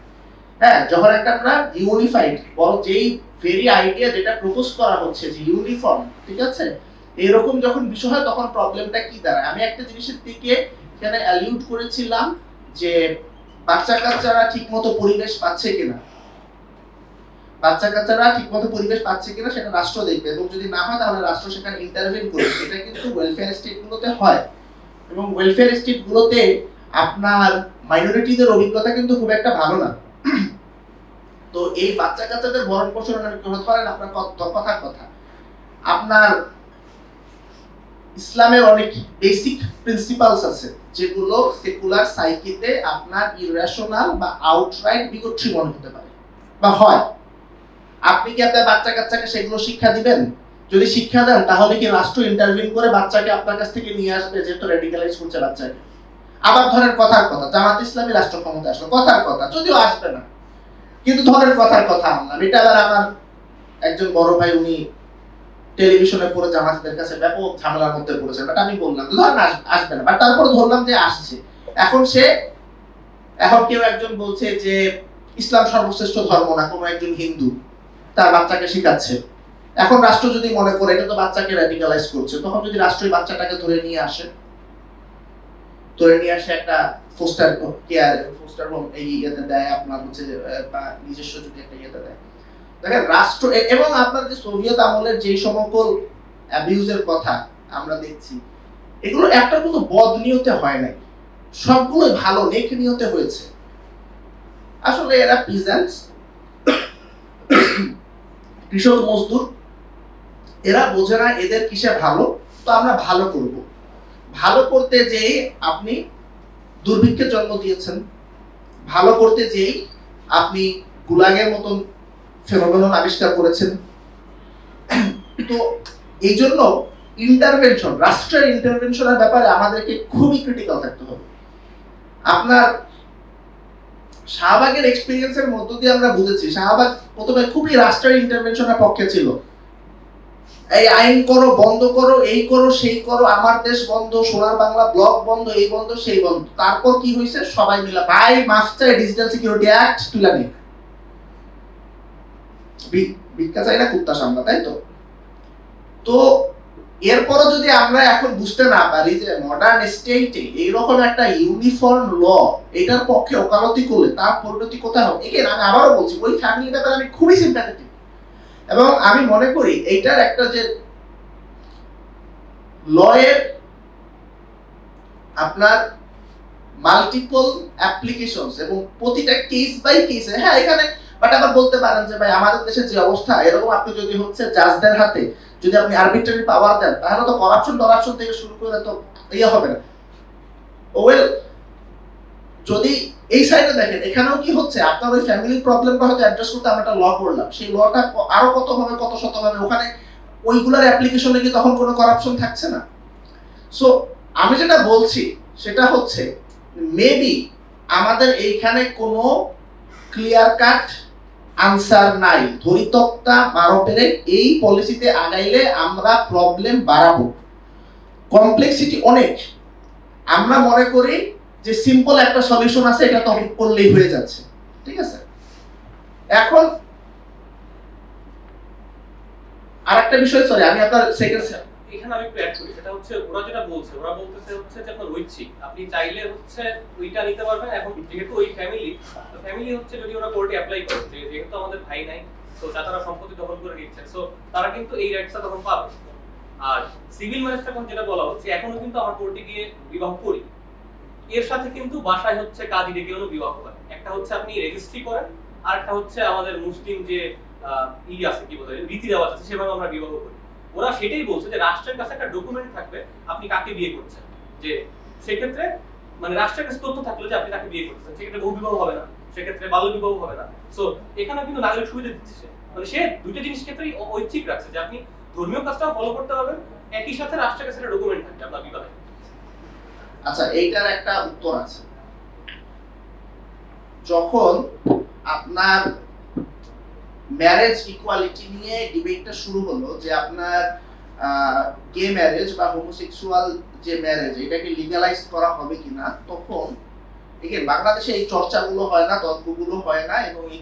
হ্যাঁ, যখন একটা আমরা ইউনিফাইড, বড় যেই ভেরি আইডিয়া যেটা প্রপোজ করা হচ্ছে যে ইউনিফর্ম, ঠিক আছে, এরকম যখন বিষয় হয় তখন প্রবলেমটা কি দাঁড়ায়। আমি একটা জিনিসের দিকে এখানে অ্যালিউড করেছিলাম যে বাচ্চা কাচ্চারা ঠিকমতো পরিবেশ পাচ্ছে কিনা, বাচ্চা কাচ্চারা ঠিকমতো পরিবেশ পাচ্ছে কিনা সেটা রাষ্ট্র দেখবে, এবং যদি না হয় তাহলে রাষ্ট্র সেখানে ইন্টারভেন করবে। এটা কিন্তু ওয়েলফেয়ার স্টেটগুলোতে হয়, এবং ওয়েলফেয়ার স্টেটগুলোতে আপনার মাইনরিটিদের অভিজ্ঞতা কিন্তু খুব একটা ভালো না। তো এই বাচ্চা কাচ্চাদের ভরণ পোষণ করেন আপনার কথার কথা, আপনার ইসলামের অনেক বেসিক প্রিন্সিপালস আছে যেগুলো সেকুলার সাইকিতে আপনার ইরেশনাল বা আউটরাইট বিগট্রি মনে হতে পারে বা হয়। আপনি কি আপনার বাচ্চা কাচ্চাকে সেগুলো শিক্ষা দিবেন? যদি শিক্ষা দেন তাহলে কি রাষ্ট্র ইন্টারভিন করে বাচ্চাকে আপনার কাছ থেকে নিয়ে আসবে যেহেতু রেডিকালাইজ করছে বাচ্চাকে? আবার ধরেন কথার কথা, জামাত ইসলামী রাষ্ট্র ক্ষমতা আসলো, কথার কথা, যদিও আসবে না, কিন্তু ধরেন কথার কথা আনলাম। এটা আবার আমার একজন বড় ভাই, উনি টেলিভিশনে পড়ে জামাতদের কাছে ব্যাপক ঝামেলার মধ্যে পড়েছেন, বাট আমি বললাম ধরেন আসবে না, বাট তারপর ধরলাম যে আসছে। এখন কেউ একজন বলছে যে ইসলাম সর্বশ্রেষ্ঠ ধর্ম না, কোনো একজন হিন্দু তার বাচ্চাকে শিখাচ্ছে। এখন রাষ্ট্র যদি মনে করে এটা তো বাচ্চাকে র্যাডিকালাইজ করছে, তখন যদি রাষ্ট্র বাচ্চাটাকে ধরে নিয়ে আসে একটা ফোস্টার হোম এই ইয়েতে দেয়, আপনার হচ্ছে বা নিজস্ব যদি একটা ইয়েতে দেয়। দেখেন রাষ্ট্র, এবং আপনার যে সোভিয়েত আমলের যে সকল অ্যাবিউজের কথা আমরা দেখছি, এগুলো একটা কিন্তু বদ নিয়তে হয় নাই, সবগুলো ভালো নেক নিয়তে হয়েছে। আসলে এরা পিজেন্টস, কৃষক মজদুর, এরা বোঝে না এদের কিসে ভালো, তো আমরা ভালো করব। ভালো করতে যেয়ে আপনি দুর্ভিক্ষের জন্ম দিয়েছেন, ভালো করতে যেই আপনি গুলাগের মতন ফেনোমেনন আবিষ্কার করেছেন। তো এই জন্য ইন্টারভেনশন, রাষ্ট্রের ইন্টারভেনশনের ব্যাপারে আমাদেরকে খুবই ক্রিটিক্যাল থাকতে হবে। আপনার শাহবাগের এক্সপিরিয়েন্সের মধ্য দিয়ে আমরা বুঝেছি শাহবাগ প্রথমে খুবই রাষ্ট্রের ইন্টারভেনশনের পক্ষে ছিল। এই আইন করো, বন্ধ করো, এই করো, সেই করো, আমার দেশ বন্ধ, সোনার বাংলা ব্লক বন্ধ, এই বন্ধ, সেই বন্ধ। তারপর কি হয়েছে? সবাই মিলে ভাই মাফ চাই, ডিজিটাল সিকিউরিটি অ্যাক্ট তুলে নিই। ভিক্ষা চাই না, কুত্তা সামলা, তাই তো? তো এরপরও যদি আমরা এখন বুঝতে না পারি যে মডার্ন স্টেটে এইরকম একটা ইউনিফর্ম ল, এটার পক্ষে ওকালতি করলে তার পরিণতি কোথায় হবে? এগেন আমি আবারও বলছি, ওই ফ্যামিলির ব্যাপারে আমি খুবই সিম্প্যাথেটিক, এবং আমি মনে করি এইটার একটা যে লয়ের আপনার মাল্টিপল অ্যাপ্লিকেশনস এবং প্রতিটা কেস বাই কেসে, হ্যাঁ এখানে বাট আবার বলতে পারেন যে ভাই আমাদের দেশের যে অবস্থা এরকম, আপনি যদি হচ্ছে জাজদের হাতে যদি আপনি আরবিট্রারি পাওয়ার দেন তাহলে তো করাপশন থেকে শুরু করে তো ইয়ে হবে না। ওয়েল, যদি এই সাইডে দেখেন এখানেও কি হচ্ছে, আপনার ওই ফ্যামিলির প্রবলেমটা হয়তো অ্যাড্রেস করতে আমরা একটা ল করলাম, সেই লটা আরো কত ভাবে কত শতভাবে ওখানে ওইগুলোর অ্যাপ্লিকেশনে কি তখন কোনো করাপশন থাকছে না? সো আমি যেটা বলছি সেটা হচ্ছে মেবি আমাদের এইখানে কোনো ক্লিয়ার কাট আনসার নাই। ধরিতক্তা মারো পেরে এই পলিসিতে আগাইলে আমরা প্রবলেম বাড়াবো, কমপ্লেক্সিটি অনেক। আমরা মনে করি যে সিম্পল একটা সলিউশন আছে, এটা তখন করলেই হয়ে যাচ্ছে, ঠিক আছে? এখন আরেকটা বিষয়, সরি আমি আপনার সেকেন্ড এখানে আমি একটু অ্যাড করি, সেটা হচ্ছে ওরা যেটা বলছে, ওরা বলতেছে হচ্ছে যে আপনার ঐচ্ছিক, আপনি চাইলে হচ্ছে ওইটা নিতে পারবেন। এখন যেহেতু ওই ফ্যামিলি হচ্ছে যদি ওরা কোর্টে অ্যাপ্লাই করে যেহেতু আমাদের ভাই নাই, তো তারা সম্পত্তি দখল করে নিচ্ছে, সো তারা কিন্তু এই রাইটসটা তখন পাবে। আর সিভিল ম্যারেজটা এখন যেটা বলা হচ্ছে, এখনো কিন্তু আমার কোর্টে গিয়ে বিবাহ করি, এর সাথে কিন্তু বাসায় হচ্ছে কাজী ডেকে বিবাহ হয়। একটা হচ্ছে আপনি রেজিস্ট্রি করেন, আর একটা হচ্ছে আমাদের মুসলিম যে আছে কি বলে রীতি রেওয়াজ আছে সেভাবে আমরা বিবাহ করি। ওরা সেটাই বলছে যে রাষ্ট্রের কাছে একটা ডকুমেন্ট থাকবে আপনি কাকে বিয়ে করছেন, যে সেক্ষেত্রে মানে রাষ্ট্রের কাছে তথ্য থাকলো যে আপনি কাকে বিয়ে করছেন, সেক্ষেত্রে বহু বিবাহ হবে না, সেক্ষেত্রে বাল্য বিবাহ হবে না। সো এখানে কিন্তু নাগরিক সুবিধা দিচ্ছে, মানে সে দুইটা জিনিস ক্ষেত্রেই ঐচ্ছিক রাখছে যে আপনি ধর্মীয় কাজটাও ফলো করতে পারবেন, একই সাথে রাষ্ট্রের কাছে একটা ডকুমেন্ট থাকবে আপনার বিবাহে। আচ্ছা, এইটার একটা উত্তর আছে। যখন আপনার ম্যারেজ ইকুয়ালিটি নিয়ে ডিবেটটা শুরু হলো যে আপনার গে ম্যারেজ বা হোমোসেক্সুয়াল যে ম্যারেজ এটাকে লিগ্যালাইজ করা হবে কিনা, তখন এগেন বাংলাদেশে এই চর্চাগুলো হয় না, তর্কগুলো হয় না, এবং এই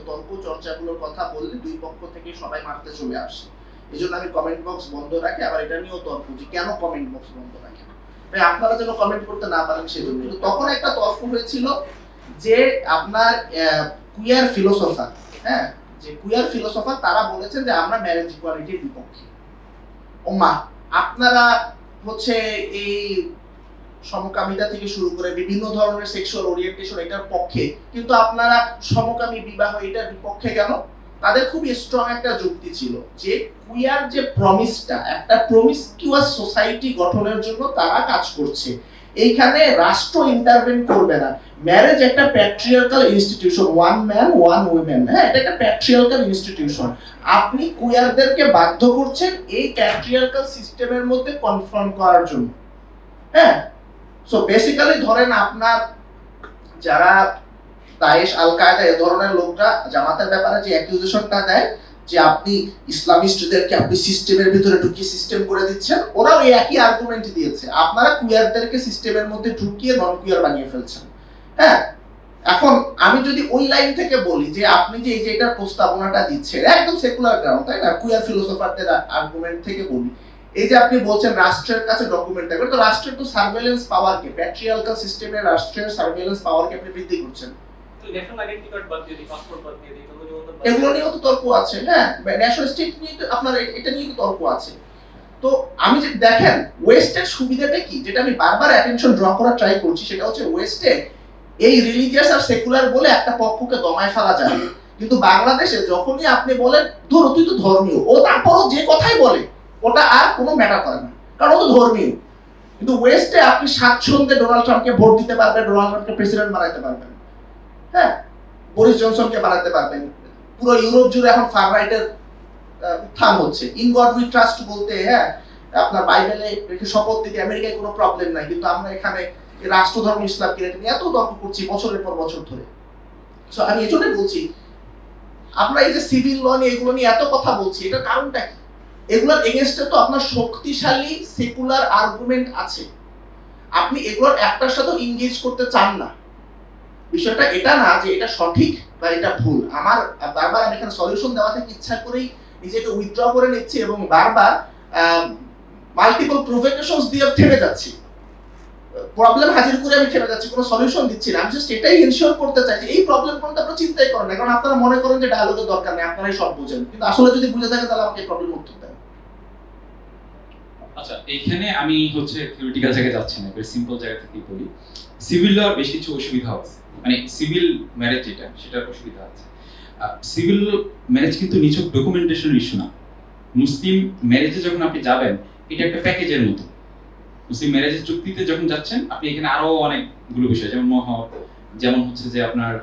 তর্ক চর্চাগুলোর কথা বললে দুই পক্ষ থেকে সবাই মারতে চলে আসে। এই জন্য আমি কমেন্ট বক্স বন্ধ রাখি। আবার এটা নিয়েও তর্ক যে কেন কমেন্ট বক্স বন্ধ রাখি, ভাই আপনারা যেন কমেন্ট করতে না পারেন সেজন্য। তখন একটা তর্ক হয়েছিল যে আপনার কুয়ার ফিলোসফার, হ্যাঁ যে কুয়ার ফিলোসফার তারা বলেছেন যে আমরা ম্যারেজ ইকুয়ালিটির বিপক্ষে। ওমা, আপনারা হচ্ছে এই সমকামিতা থেকে শুরু করে বিভিন্ন ধরনের সেক্সুয়াল ওরিয়েন্টেশন এটার পক্ষে, কিন্তু আপনারা সমকামী বিবাহ এটার বিপক্ষে কেন? তাদের খুব স্ট্রং একটা যুক্তি ছিল যে কুয়ার যে প্রমিসটা, একটা প্রমিসকিউয়াস সোসাইটি গঠনের জন্য তারা কাজ করছে, এইখানে রাষ্ট্র ইন্টারভেন করবে না। ম্যারেজ একটা patriarchal institution, one man one women, হ্যাঁ এটা একটা প্যাট্রিয়ার্কাল ইনস্টিটিউশন। আপনি কুয়ারদেরকে বাধ্য করছেন এই প্যাট্রিয়ার্কাল সিস্টেমের মধ্যে কনফার্ম করার জন্য, হ্যাঁ। সো বেসিক্যালি ধরেন আপনার যারা দায়েশ আল কায়দা এ ধরনের লোকরা জামাতের ব্যাপারে যে অ্যাকিউজেশনটা দেয় যে আপনি ইসলামিস্টদেরকে আপনি সিস্টেমের ভিতরে ঢুকিয়ে সিস্টেম করে দিচ্ছেন, ওরাও এই একই আর্গুমেন্ট দিয়েছে, আপনারা কুয়ারদেরকে সিস্টেমের মধ্যে ঢুকিয়ে নন কুয়ার বানিয়ে ফেলছেন, হ্যাঁ। এখন আমি যদি ওই লাইন থেকে বলি যে আপনি যে এই যে এটার প্রস্তাবনাটা দিচ্ছেন একদম সেকুলার গ্রাউন্ড, তাই না, কুয়ার ফিলোসফারদের আর্গুমেন্ট থেকে বলি, এই যে আপনি বলছেন রাষ্ট্রের কাছে ডকুমেন্ট থাকবে, তো রাষ্ট্রের তো সার্ভেইলেন্স পাওয়ারকে, প্যাট্রিয়ার্কাল সিস্টেমে রাষ্ট্রের সার্ভেইলেন্স পাওয়ারকে আপনি বৃদ্ধি করছেন। এগুলো নিয়েও তো তর্ক আছে, হ্যাঁ ন্যাশনাল স্টেট নিয়ে তো আপনার এটা নিয়ে তো তর্ক আছে। তো আমি যে দেখেন ওয়েস্টের সুবিধাটা কি, যেটা আমি বারবার অ্যাটেনশন ড্র করার ট্রাই করছি, সেটা হচ্ছে ওয়েস্টে এই রিলিজিয়াস আর সেকুলার বলে একটা পক্ষকে দমায় ফেলা যায়, কিন্তু বাংলাদেশে যখনই আপনি বলেন ধরো তুই তো ধর্মীয়, ও তারপরও যে কথাই বলে ওটা আর কোনো ম্যাটার করে না, কারণ ও তো ধর্মীয়। কিন্তু ওয়েস্টে আপনি স্বাচ্ছন্দ্যে ডোনাল্ড ট্রাম্পকে ভোট দিতে পারবেন, ডোনাল্ড ট্রাম্পকে প্রেসিডেন্ট বানাইতে পারবেন, হ্যাঁ বরিস জনসনকে বানাতে পারবেন। পুরো ইউরোপ জুড়ে এখন ফার রাইটের উত্থান হচ্ছে, ইন গড উই ট্রাস্ট বলতে, হ্যাঁ আপনার বাইবেলে রেখে শপথ দিতে আমেরিকায় কোনো প্রবলেম নাই, কিন্তু আমরা এখানে রাষ্ট্রধর্ম ইসলামকে নিয়ে এত তর্ক করছি বছরের পর বছর ধরে, সো আমি এই জন্যই বলছি আমরা এই যে সিভিল ল নিয়ে এগুলো নিয়ে এত কথা বলছি, এটার কারণটা কি? এগুলোর এগেনস্টে তো আপনার শক্তিশালী সেকুলার আর্গুমেন্ট আছে, আপনি এগুলোর একটার সাথে ইংগেজ করতে চান না। বিষয়টা এটা না যে এটা সঠিক বা এটা ভুল। আমার বারবার আমি এখানে সলিউশন দেওয়া থেকে ইচ্ছা করেই নিজেকে উইথড্র করে নিচ্ছি এবং বারবার মাল্টিপল প্রোভোকেশনস দিয়ে থেমে যাচ্ছি, প্রবলেম হাজির করে আমি থেমে যাচ্ছি, কোনো সলিউশন দিচ্ছি না। আমি জাস্ট এটাই এনশিওর করতে চাই যে এই প্রবলেমগুলো তো আপনারা চিন্তাই করেন না, কারণ আপনারা মনে করেন যে ডায়ালগের দরকার নেই, আপনারাই সব বুঝেন, কিন্তু আসলে যদি বুঝে থাকেন তাহলে আমাকে এই প্রবলেম উত্তর দেন। আচ্ছা, এইখানে আমি থিওরিটিক্যাল জায়গায় যাচ্ছি না, very সিম্পল জায়গা থেকেই বলি। সিভিল ল বেশ কিছু অসুবিধা আছে, মানে সিভিল ম্যারেজ যেটা সেটার অসুবিধা আছে। সিভিল ম্যারেজ কিন্তু নিছক ডকুমেন্টেশন ইস্যু না। মুসলিম ম্যারেজে যখন আপনি যাবেন, এটা একটা প্যাকেজের মতো। মুসলিম ম্যারেজের চুক্তিতে যখন যাচ্ছেন, আপনি এখানে আরো অনেকগুলো বিষয়, যেমন মহর, যেমন হচ্ছে যে আপনার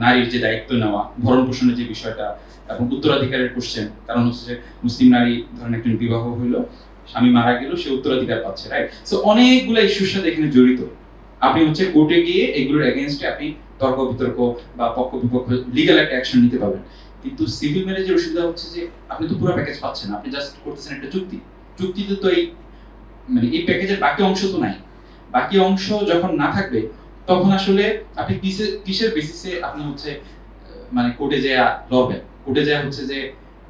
নারীর যে দায়িত্ব নেওয়া, ভরণ পোষণের যে বিষয়টা, এবং উত্তরাধিকারের কোশ্চেন। কারণ হচ্ছে যে মুসলিম নারী ধরেন একজন বিবাহ হইলো, স্বামী মারা গেল, সে উত্তরাধিকার পাচ্ছে, রাইট? সো অনেকগুলো ইস্যুর সাথে এখানে জড়িত। আপনি কোর্টে গিয়ে এগুলোর এগেইনস্টে আপনি তর্ক বিতর্ক বা পক্ষ বিপক্ষ লিগ্যাল একটা অ্যাকশন নিতে পারবেন। কিন্তু সিভিল ম্যারেজের অসুবিধা হচ্ছে যে আপনি তো পুরো প্যাকেজ পাচ্ছেন না, আপনি জাস্ট করতেছেন একটা চুক্তিতে তো এই এই প্যাকেজের বাকি অংশ তো নাই। বাকি অংশ যখন না থাকবে, তখন আসলে আপনি কিসের বেসিসে আপনি কোর্টে যায় লড়বেন? কোর্টে যায় হচ্ছে যে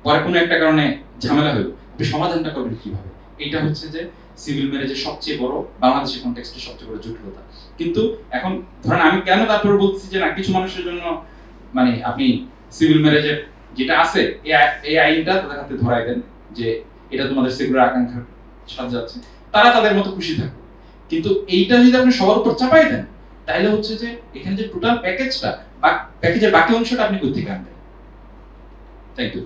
পরে কোনো একটা কারণে ঝামেলা হলো, আপনি সমাধানটা করবেন কিভাবে? এইটা হচ্ছে যে সিভিল ম্যারেজের সবচেয়ে বড়, বাংলাদেশের কনটেক্সটে সবচেয়ে বড় জটিলতা। কিন্তু এখন ধরেন আমি কেন তারপরে বলতেছি যে না, কিছু মানুষের জন্য আপনি সিভিল ম্যারেজের যেটা আছে এই আইনটা তাদের হাতে ধরাই দেন যে এটা তোমাদের সেকুলার আকাঙ্ক্ষার সাথে যাচ্ছে, তারা তাদের মতো খুশি থাকবে। কিন্তু এইটা যদি আপনি সবার উপর চাপাই দেন, তাহলে হচ্ছে যে এখানে যে টোটাল প্যাকেজটা বা প্যাকেজের বাকি অংশটা আপনি কোথা থেকে আনবেন? Thank you.